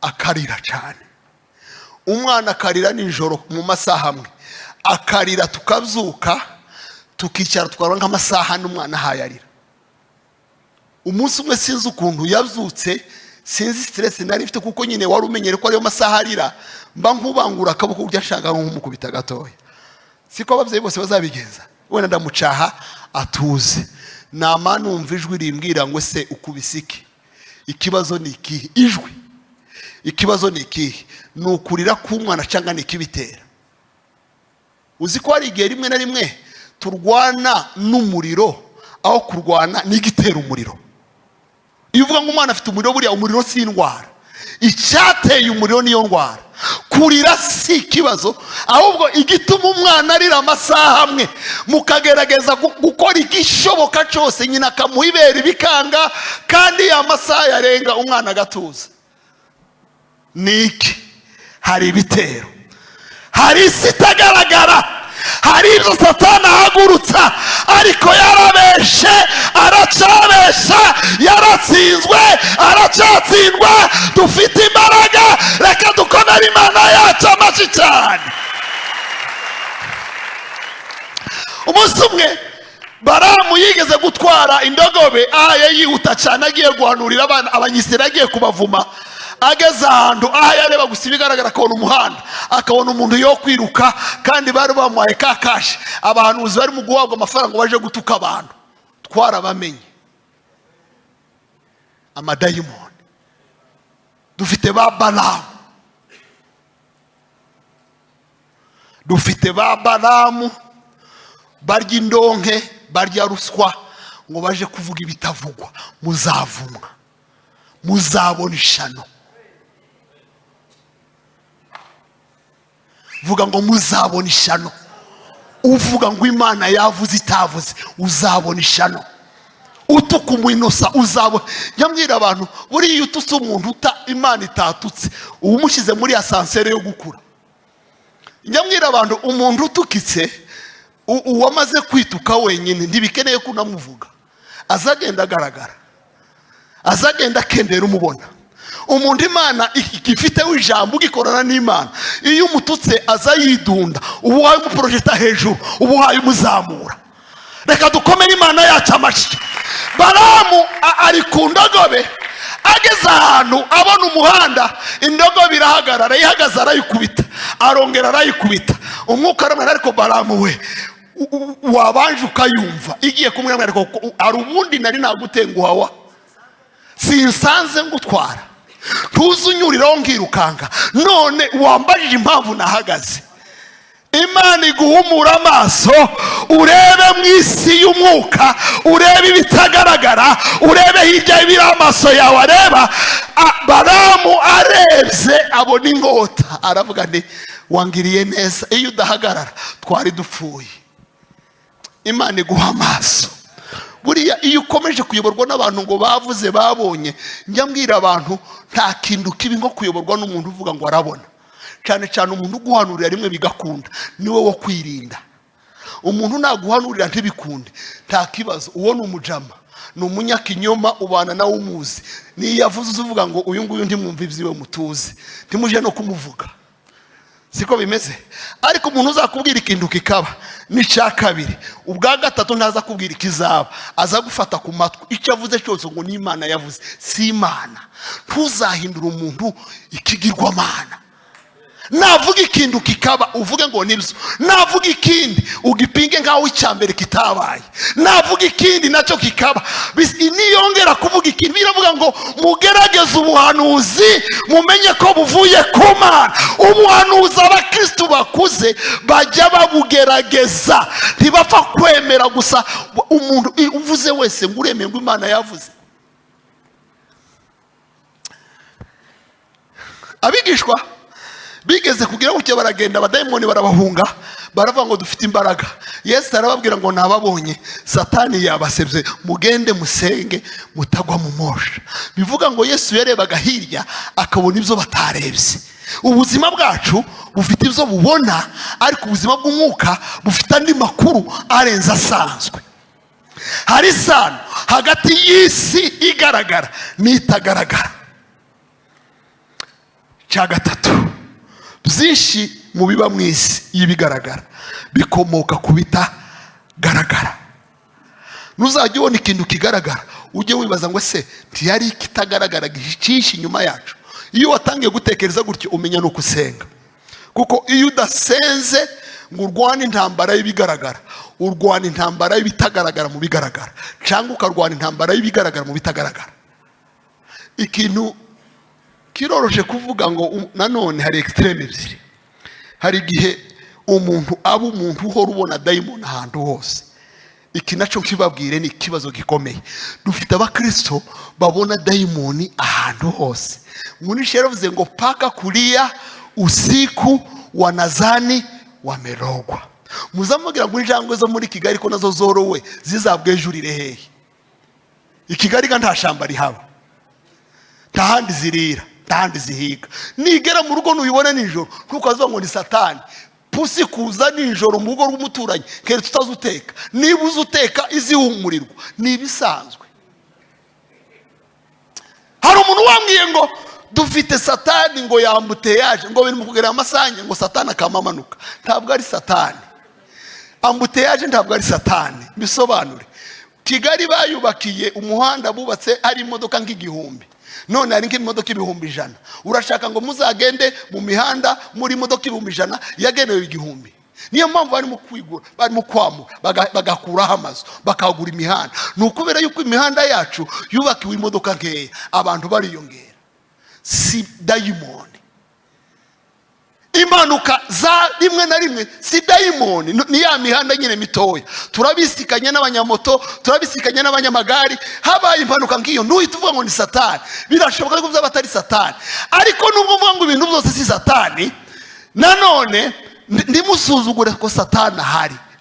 akarira cyane. Umwana akarira nijoro mu masaha amwe, akarira tukabyuka tukicara twara nk'amasaha n'umwana hayarira. Umunsi umwe sinzi ukuntu yabyutse, sinzi stress nari mfite kuko nyine wari umenyere ko ariyo masaha arira, mba nkubangura akaboko urya shaka nk'umukubita gatoya. Siko ababyeyi bose bazabigenza. Wenda ndamucaha atuze, nama numva ijwi rimbwira ngo se ukubisike. Ikibazo ni iki? Ijwi. Ikibazo ni iki? Nukurira k'umwana cyangwa ni kibitera. Uzi ko hari igihe rimwe na rimwe turwana n'umuriro aho kurwana n'igitera umuriro. Iyo uvuga ngo umwana afite umuriro, buriya umuriro si indwara. icyateye umuriro niyo ndwara. Kurira si ikibazo, ahubwo igituma umwana arira amasaha amwe mukagerageza gukora igishoboka cyose nyina akamuha ibere bikanga, kandi amasaha yarenga umwana agatuza. Niki? Hari ibitero, hari isi itagaragara, hari ibyo Satani ahagurutsa, ariko yarabeshe, aracabesha, yaratsinzwe, aracyatsindwa. Dufite imbaraga, reka dukomere Imana yacu amashyi cyane. Umunsi umwe Baramu yigeze gutwara indogobe, yihuta cyane agiye guhanurira abanyisirayeli, agiye kubavuma. Ageze ahantu yareba gusa ibigaragara, akabona umuhanda, akabona umuntu yo kwiruka, kandi bari bamuhaye kakashi. Abahanuzi bari mu guhabwa amafaranga baje gutuka abantu. Twarabamenye amadayimoni. Dufite ba Balamu, dufite ba Balamu barya indonke, barya ruswa, ngo baje kuvuga ibitavugwa. Muzavumwa, muzabona ishano. Vuga ngo muzabona ishano. Uvuga ngo Imana yavuze itavuze, uzabona ishano. Utuka umwinosa uzabona. Nyamwira abantu, buriya ututse umuntu Imana itatutse, umushyize muri asansere yo gukura. Nyamwira abantu, umuntu utukitse, uwamaze kwituka wenyine ntibikeneye ko unamuvuga. Azagenda agaragara, azagenda akendera umubona. Umuntu Imana igifite ijambo, ugikorana n'Imana, iyo umututse aza yidunda, ubuhaye umuprojeta hejuru, ubuhaye umuzamura. Reka dukomere Imana yacu amashyi. Balamu ari ku ndogobe, ageze ahantu abona umuhanda, indogobe irahagarara, ihagaze arayikubita, arongera arayikubita. Umwuka aramara, ariko Balamu we wabanje ukayumva, igiye kumwira, ariko ari ubundi nari nagutenguhawa, sinsanze ngutwara, ntuzunyuriraho ngirukanga, none wambajije impamvu nahagaze. Imana iguhumura amaso, urebe mu isi y'umwuka, urebe ibitagaragara, urebe hirya y'ibiri amaso yawe areba. Balamu arebye abona ingota, aravuga nti wangiriye neza, iyo udahagarara twari dupfuye. Imana iguha amaso. Buriya iyo ukomeje kuyoborwa n'abantu ngo bavuze babonye, njya mbwira abantu nta kintu kibi nko kuyoborwa n'umuntu uvuga ngo arabona. Cyane cyane umuntu uguhanurira rimwe bigakunda, niwe wo kwirinda. Umuntu naguhanurira ntibikunde, nta kibazo, uwo ni umujama, ni umunyakinyoma, ubana nawe umuzi. Niyo yavuze uvuga ngo uyu nguyu ntimwumve ibyiwe mutuze, ntimuje no kumuvuga. Siko bimeze. Ariko umuntu uzakubwira ikintu kikaba n'icya kabiri, ubwa gatatu ntaza kubwira ikizaba, aza gufata ku matwi. Icyo avuze cyose ngo ni Imana yavuze, si Imana. Ntuzahindura umuntu ikigirwamana. Navuga ikintu kikaba uvuge ngo nibyo, navuga ikindi ugipinge nkaho icyambere kitabaye, navuga ikindi nacyo kikaba. Niyongera kuvuga ikintu biravuga ngo mugerageze ubuhanuzi mumenye ko buvuye ku Mana. Ubuhanuzi abakristo bakuze bajya babugerageza, ntibapfa kwemera gusa umuntu uvuze wese ngo uremeye ngo Imana yavuze. Abigishwa bigeze kugira gutya, baragenda, abadayimoni barabahunga, baravuga ngo dufite imbaraga. Yesu arababwira ngo nababonye, Satani yabasebye, mugende musenge mutagwa mu mosha. Bivuga ngo Yesu yarebaga hirya akabona ibyo batarebye. Ubuzima bwacu bufite ibyo bubona, ariko ubuzima bw'umwuka bufite andi makuru arenze asanzwe. Hari isano hagati y'isi igaragara n'itagaragara. Cya gatatu, byinshi mu biba mu isi y'ibigaragara bikomoka ku bitagaragara. Nuzajya ubona ikintu kigaragara ujye wibaza ngo se ntiyari ikitagaragara gicisha inyuma yacu. Iyo watangiye gutekereza gutyo umenya no kusenga, kuko iyo udasenze ngo urwane intambara y'ibigaragara, urwana intambara y'ibitagaragara mu bigaragara, cyangwa ukarwana intambara y'ibigaragara mu bitagaragara. Ikintu kiroroje kuvuga ngo nanone hari extreme ebyiri. Hari igihe umuntu aba umuntu uhora ubona dayimoni ahantu hose, iki naco kibabwire ni ikibazo gikomeye. Dufite abakristo babona dayimoni ahantu hose. Mwisho yaravuze ngo paka kulia usiku wanazani wamerogwa. Muzamugira ngo injangwe zo muri Kigali ko nazo zorowe zizabwejurire hehe? Ikigali ga nta shamba rihaba, ntahandi zirira, ntahandi zihiga. Nigera mu rugo nuyibone nijoro ntukazuba ngo ni satani. Pusi kuza nijoro mu rugo rw'umuturanyi kere tutazuteka, niba uzuteka izihumurirwa nibisanzwe. Hari umuntu wambwiye ngo dufite satani ngo yambuteyaje ngo biri mu kugera amasanye ngo satani akamamanuka. Ntabwo ari satani, ambuteyaje ntabwo ari satani. Bisobanure, Kigali bayubakiye umuhanda bubatse ari imodoka nk'igihumbi, none ari nk'imodoka 100,000. Urashaka ngo muzagende mu mihanda muri imodoka 100,000 yagenewe 1,000. Niyo mpamvu bari mu kwigura, bari mu kwamura bagakuraho amazu bakagura imihanda. Nukubera yuko imihanda yacu yubakiwe imodoka nkeya, abantu bariyongera. Si dayimoni. Impanuka za rimwe na rimwe si dayimoni, ni ya mihanda nyine mitoya. Turabisikanye n'abanyamoto, turabisikanye n'abanyamagari. Habaye impanuka ngiyo ntuhita uvuga ngo ni satani. Birashoboka ko byaba atari satani, ariko nubwo uvuga ngo ibintu byose si satani, nanone ndimusuzugure ko satani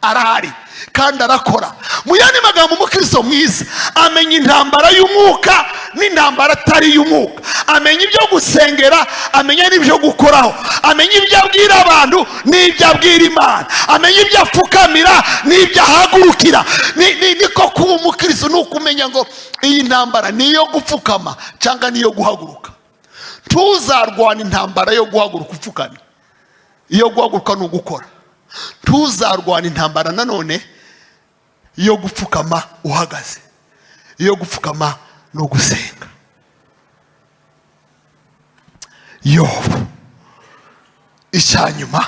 arahari kandi arakora. Mu yandi magambo, umukristo mwiza amenya intambara y'umwuka n'intambara atari y'umwuka, amenya ibyo gusengera, amenya n'ibyo gukoraho, amenya ibyo abwira abantu n'ibyo abwira Imana, amenya ibyo apfukamira n'ibyo ahagurukira. Niko kuba umukristo, nukumenya ngo iyi ntambara niyo gupfukama cyangwa niyo guhaguruka. Tuzarwana intambara yo guhaguruka upfukamye, iyo guhaguruka no gukora. Tuzarwana intambara nanone iyo gupfukama uhagaze, iyo gupfukama no gusenga. Yobu, icyanyuma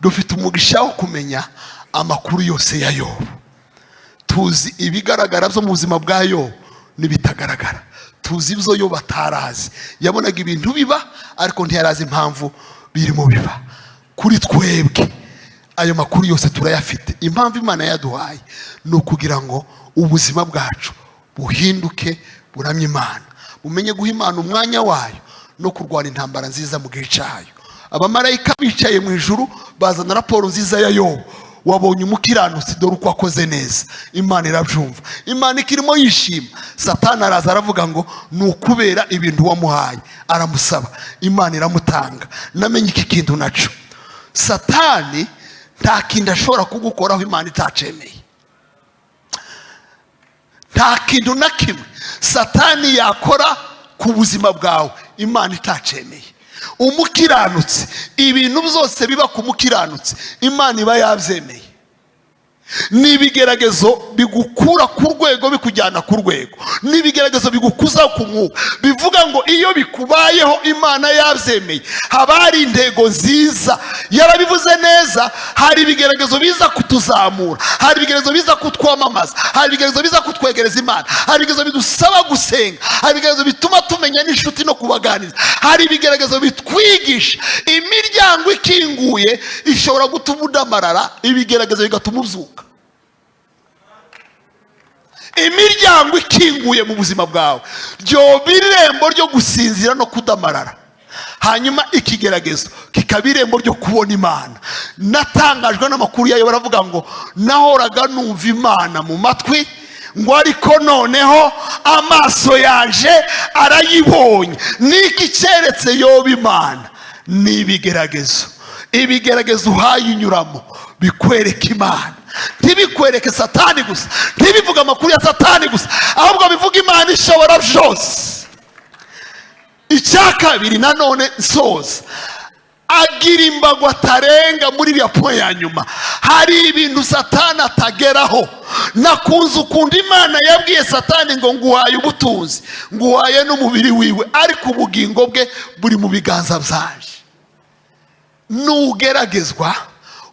dufite umugisha wo kumenya amakuru yose ya Yobu. Tuzi ibigaragara byo mu buzima bwa Yobu n'ibitagaragara. Tuzi ibyo Yobu atarazi. Yabonaga ibintu biba ariko ntiyarazi impamvu birimo biba. Kuri twebwe ayo makuru yose turayafite. Impamvu Imana yaduhaye ni ukugira ngo ubuzima bwacu buhinduke buramye Imana, bumenye guha Imana umwanya wayo no kurwana intambara nziza mu gihe cyayo. Abamarayika bicaye mu ijuru bazana raporo nziza ya Yobu. Wabonye umukiranutsi, dore uko akoze neza. Imana irabyumva, Imana ikirimo yishima. Satani araza aravuga ngo ni ukubera ibintu wamuhaye, aramusaba. Imana iramutanga. Namenye iki kintu naco, Satani nta kindi ashobora kugukoraho Imana itacemeye. Nta kintu na kimwe Satani yakora ku buzima bwawe Imana itacemeye. Umukiranutsi, ibintu byose biba ku mukiranutsi Imana iba yabyemeye. Nibigeragezo bigukura ku rwego bikujyana ku rwego, nibigeragezo bigukuza ku mwuka. Bivuga ngo iyo bikubayeho Imana yabyemeye, haba hari intego nziza. Yarabivuze neza, hari ibigeragezo biza kutuzamura, hari ibigeragezo biza kutwamamaza, hari ibigeragezo biza kutwegereza Imana, hari ibigeragezo bidusaba gusenga, hari ibigeragezo bituma tumenya n'inshuti no kubaganiriza, hari ibigeragezo bitwigisha. Imiryango ikinguye ishobora gutuma udamarara, ibigeragezo bigatuma uzuka. Imiryango ikinguye mu buzima bwawe ryoba irembo ryo gusinzira no kudamarara, hanyuma ikigeragezo kikaba irembo ryo kubona Imana. Natangajwe n'amakuru yayo, baravuga ngo nahoraga numva Imana mu matwi, ngo ariko noneho amaso yaje arayibonye. Niki cyeretse Yobu Imana? Ni ibigeragezo. Ibigeragezo uhaye unyuramo bikwereka Imana, ntibikwereke Satani gusa, ntibivuga amakuru ya Satani gusa, ahubwo bivuga Imana ishobora byose. Icya kabiri nanone nsoza, agira imbago atarenga muri iriya point ya nyuma. Hari ibintu Satani atageraho. Nakunze ukunda Imana yabwiye Satani ngo nguhaye ubutunzi, nguhaye n'umubiri wiwe, ariko ubugingo bwe buri mu biganza byaje. Nugeragezwa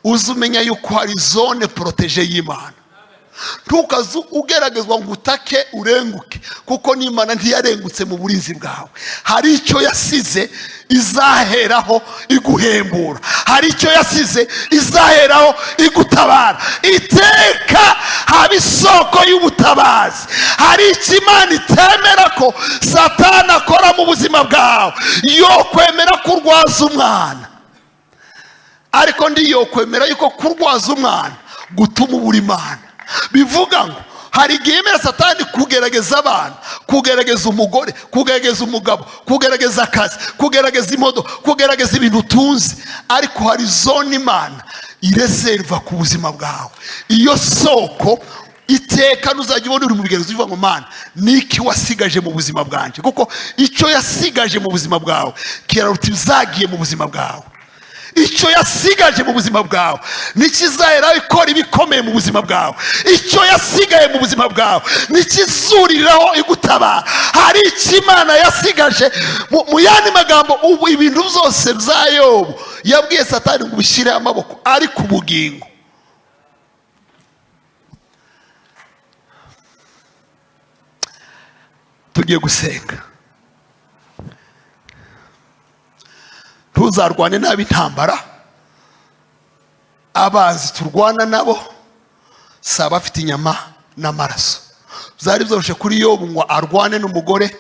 uzumenya yuko hari zone protege y'Imana. Ntukazu ugeragezwa ngo utake urenguke, kuko n'Imana ntiyarengutse mu burinzi bwawe. Hari icyo yasize izaheraho iguhembura, hari icyo yasize izaheraho igutabara. Iteka haba aba isoko y'ubutabazi. Hari icyo Imana itemera ko Satani akora mu buzima bwawe, yo kwemera kurwaza umwana. Ariko ndi yo kwemera yuko kurwaza umwana gutuma ubura Imana. Bivuga ngo hari igihe yemera Satani kugerageza abana, kugerageza umugore, kugerageza umugabo, kugerageza akazi, kugerageza imodoka, kugerageza ibintu utunze. Ariko hari zone Imana ireserva ku buzima bwawe. Iyo soko iteka nuzajya ubona uri mu bigerezo uvuga ngo Mana niki wasigaje mu buzima bwanje, kuko icyo yasigaje mu buzima bwawe kiraruta izagiye mu buzima bwawe. Icyo yasigaje mu buzima bwawe nikizahera ikora ibikomeye mu buzima bwawe. Icyo yasigaye mu buzima bwawe nikizuriraho igutabara. Hari icyo Imana yasigaje. Mu yandi magambo, ubu ibintu byose bya Yobu yabwiye Satani ngo ubishyire amaboko, ari ku bugingo. Tugiye gusenga. Ntuzarwane nabi intambara. Abanzi turwana nabo si abafite inyama n'amaraso. Byari byoroshye kuri Yobu ngo arwane n'umugore,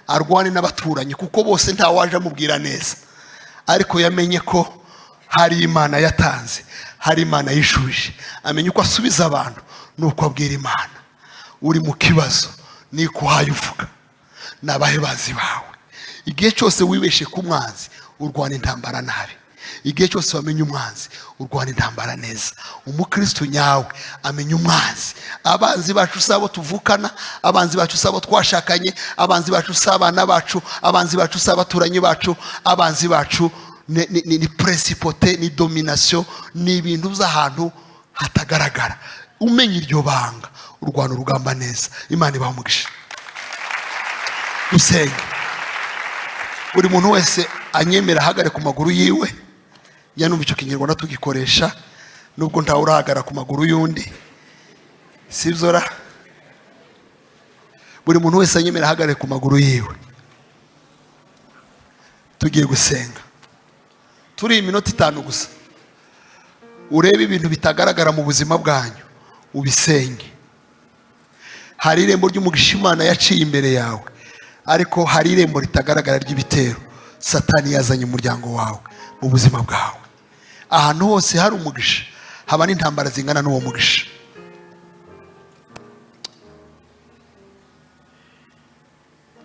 arwane n'abaturanyi, kuko bose nta waje amubwira neza. Ariko yamenye ko hari Imana yatanze, hari Imana yishuje. Amenye uko asubiza abantu nuko abwira Imana. Uri mu kibazo niko uhaye uvuga, nabahe bazi bawe. Igihe cyose wibeshe ku mwanzi urwana intambara nabi. Igihe cyose wamenye umwanzi urwana intambara neza. Umukristo nyawe amenya umwanzi. Abanzi bacu sabo tuvukana, abanzi bacu sabo twashakanye, abanzi bacu sabana bacu, abanzi bacu sabaturanye bacu, abanzi bacu ni principauté, ni domination, ni ibintu by'ahantu hatagaragara. Umenye iryo banga urwana urugamba neza. Imana ibahe umugisha. Dusenge. Buri muntu wese anyemera ahagare ku maguru yiwe. Yanumva icyo kinyarwanda tugikoresha nubwo ntawe urahagara ku maguru y'undi. Sibzora. Buri muntu wese anyemera ahagare ku maguru yiwe. Tugiye gusenga. Turi iminota 5 gusa. Urebe ibintu bitagaragara mu buzima bwanyu ubisenge. Hari irembo ry'umugisha Imana yaciye imbere yawe, ariko hari irembo ritagaragara ry'ibitero Satani yazanye mu muryango wawe, mu buzima bwawe. Ahantu hose hari umugisha haba n'intambara zingana n'uwo mugisha.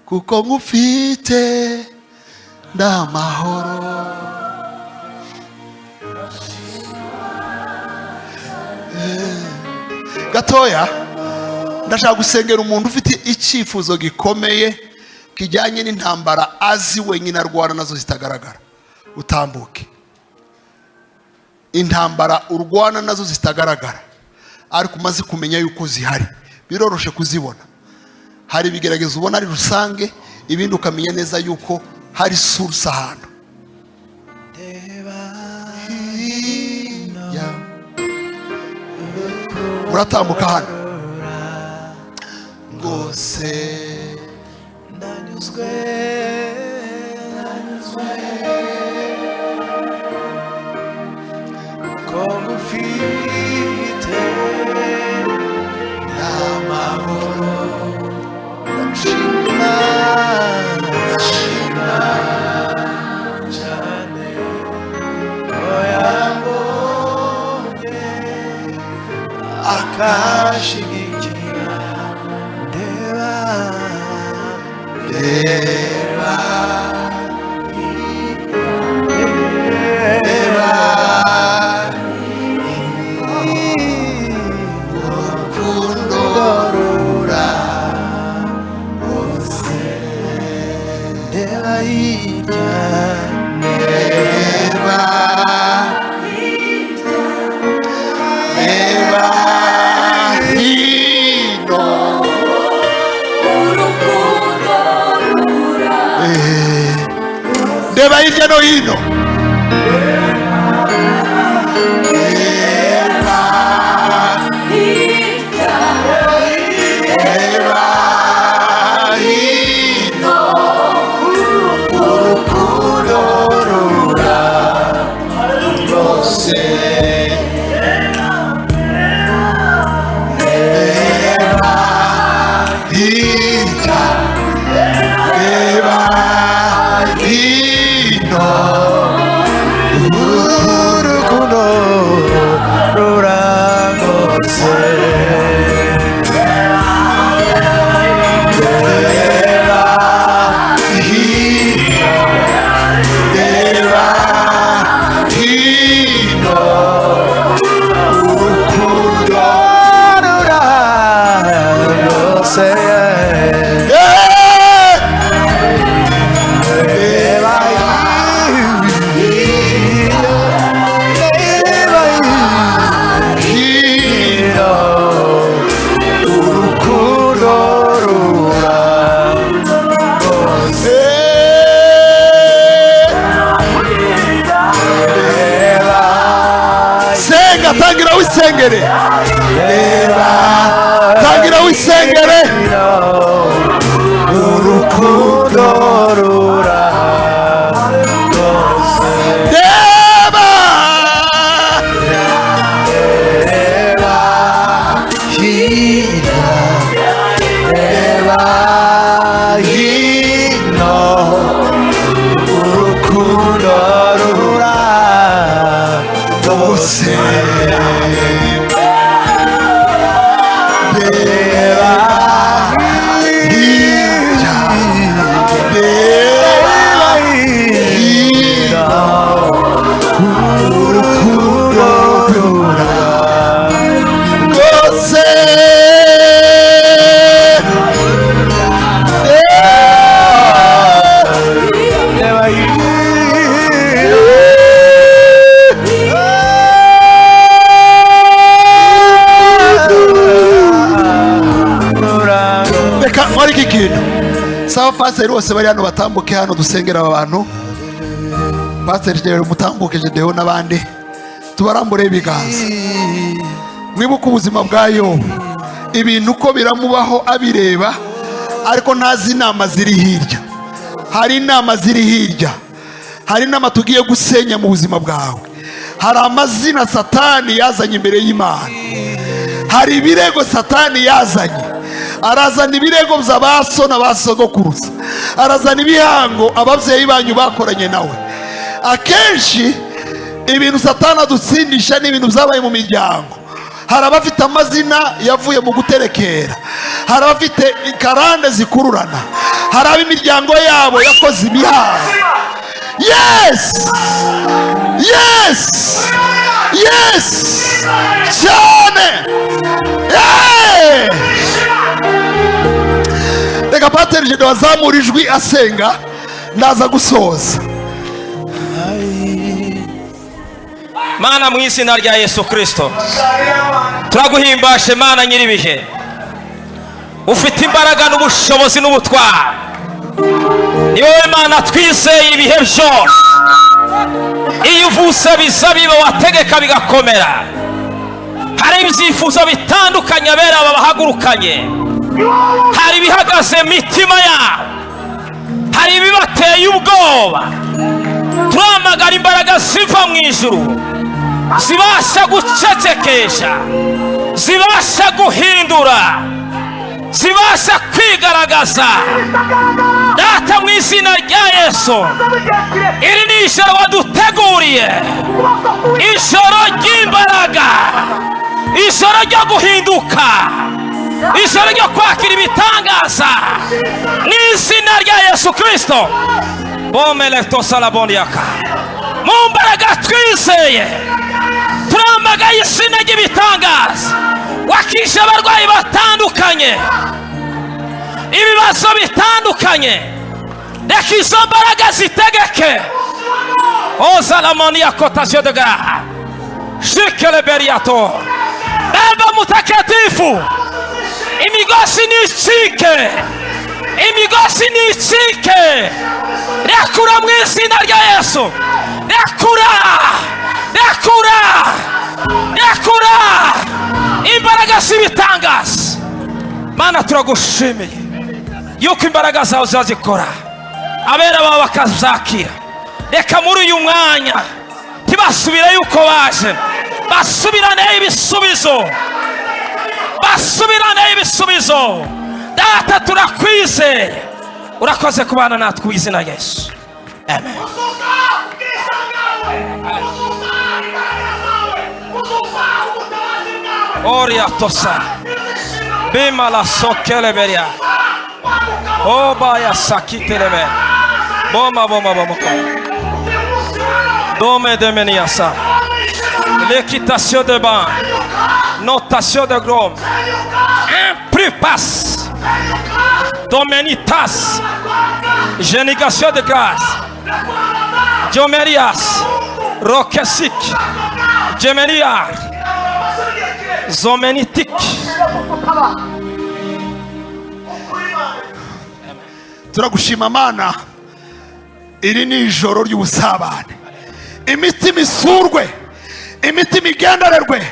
Kuko ngufite ndamahoro. Gatoya ndashaka gusengera umuntu ufite icyifuzo gikomeye kijyanye n'intambara azi wenyine arwana nazo zitagaragara. Utambuke. Intambara urwana nazo zitagaragara ariko umaze kumenya yuko zihari, biroroshe kuzibona. Hari bigerageza ubona ari rusange, ibindi ukamenya neza yuko hari source ahantu. Uratambuka hano ngose ndanyuzwe ko ngufite n'amahoro. Ndashima cyane ko yambonye akashigikira. Ndeba Deba hirya no hino. Tangira wisengere, tangira wisengere, urukundo reba, hino, urukundo rose. Sawa pastor bose bari hano batambuke hano dusengera abantu. Pastor Jehovah mutambuke Jedeho nabandi tubarambure ibiganza. Mwibuka ubuzima bwayo ibintu uko biramubaho abireba ariko ntazi inama ziri hirya. Hari inama ziri hirya. Hari inama tugiye gusenya mu buzima bwawe. Hari amazina Satani yazanye imbere y'Imana. Hari ibirego Satani yazanye. Arazana ibirego by'abaso n'abasogokuruza. Arazana ibihango ababyeyi banyu bakoranye nawe. Akenshi ibintu Satani adutsindisha n'ibintu byabaye mu miryango. Hari abafite amazina yavuye mu guterekera. Hari abafite ikarande zikururana. Hari ab'imiryango yabo yakoze ibihango. Yes! Yes! Yes! Cyane! Hey! Reka Pastor Jedo azamura ijwi asenga ndaza gusoza. Mana mu izina rya Yesu Kristo turaguhimbashe Mana nyiribihe ufite imbaraga n'ubushobozi n'ubutwari. Ni wowe Mana twizeye ibihe byose. Iyo uvuse biza biba wategeka bigakomera. Hari ibyifuzo bitandukanye abera babahagurukanye. Hari bihagaze mitima yabo. Hari bibateye ubwoba. Turamagara imbaraga ziva mu ijuru zibasha gucecekesha, zibasha guhindura, zibasha kwigaragaza. Data mu izina rya Yesu, iri ni ijoro waduteguriye, ijoro ry'imbaraga, ijoro ryo guhinduka, ijoro ryo kwakira ibitangaza mu izina rya Yesu Kristo. Bomeleto salabondiaka mu mbaraga twizeye turamagaye izina ry'ibitangaza. Wakishe abarwayi batandukanye, ibibazo bitandukanye, reka izo mbaraga zitegeke. Ozalamania kotasio de gara shikele beriato Baba mutakatifu, imigosi nicike, imigosi nicike. Rekura mu izina rya Yesu, rekura, rekura, rekura imbaraga z'ibitangaza. Mana turagushimiye yuko imbaraga zawe zazikora, abera bawe bakazakira. Reka muri uyu mwanya ntibasubire yuko baje, basubirane ibisubizo, basubirane ibisubizo. Data turakwizeye, urakoze kubana natwe mu izina rya Yesu. Amen. Oria tosa. Bima la sokele beria. Oba ya sakite leme. Boma. Dome de meniasa. L'équitation de bain. Notation de grom. Impripas. Domenitas. Génigation de grâce. Diomerias. Roquesic. Gemeria. Zomenitic. turagushima Mana, iri ni ijoro ry'ubusabane, imitima isurwe, imitima igendererwe,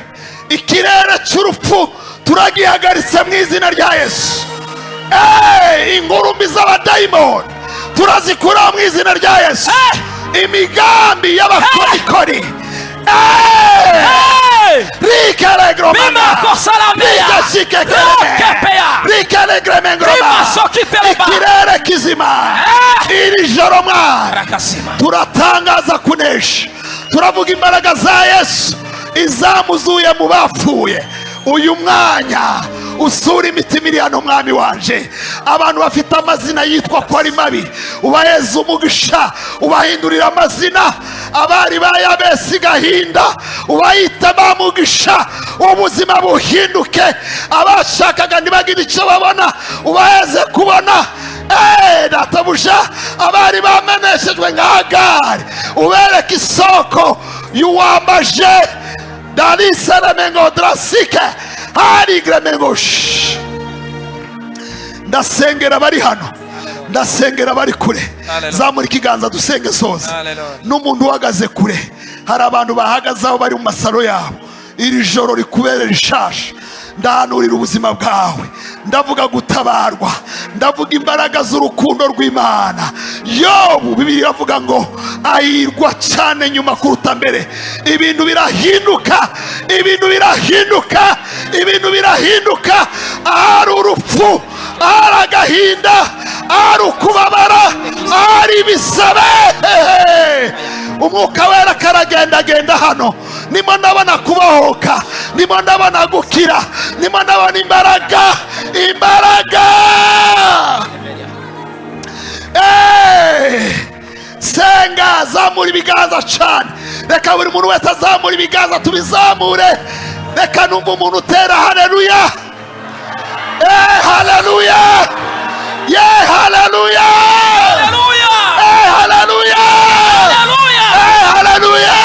ikirere cy'urupfu turagihagaritse mu izina rya Yesu. Ingurumbi z'abadayimoni turazikura mu izina rya Yesu. Imigambi y'abakorikori ikirere kizima iri joro Mwana turatangaza kunesha, turavuga imbaraga za Yesu izamuzuye mu bapfuye. Uyu mwanya usura imitima iri hano Mwami wanje, abantu bafite amazina yitwa ko ari mabi ubaheza umugisha, ubahindurira amazina. Abari bayabesi gahinda ubahita bamugisha, ubuzima buhinduke. Abashakaga ntibagire icyo babona ubaheze kubona. Databuja, abari bameneshejwe nka Hagari ubereke isoko y'uwambaje Dani Seremengo Drasike hari Gremengosh. Ndasengera bari hano, ndasengera bari kure. Zamura ikiganza dusenge soza. N'umuntu uhagaze kure, hari abantu bahagaze aho bari mu masaro yabo. Iri joro rikubere rishasha, ndahanurira ubuzima bwawe, ndavuga gutabarwa, ndavuga imbaraga z'urukundo rw'Imana. Yobu Bibiliya iravuga ngo ayirwa cyane nyuma kuruta mbere. Ibintu birahinduka, ibintu birahinduka, ibintu birahinduka. Ahari urupfu, ahari agahinda, ahari ukubabara, ahari ibisabe, Umwuka Wera karagendagenda hano. Nimo ndabona kubohoka, nimo ndabona gukira, nimo ndabona imbaraga. Senga, zamura ibiganza cyane. Reka buri muntu wese azamura ibiganza, tubizamure. Reka numva umuntu utera haleluya. Haleluya. Haleluya. Haleluya. Haleluya. Haleluya.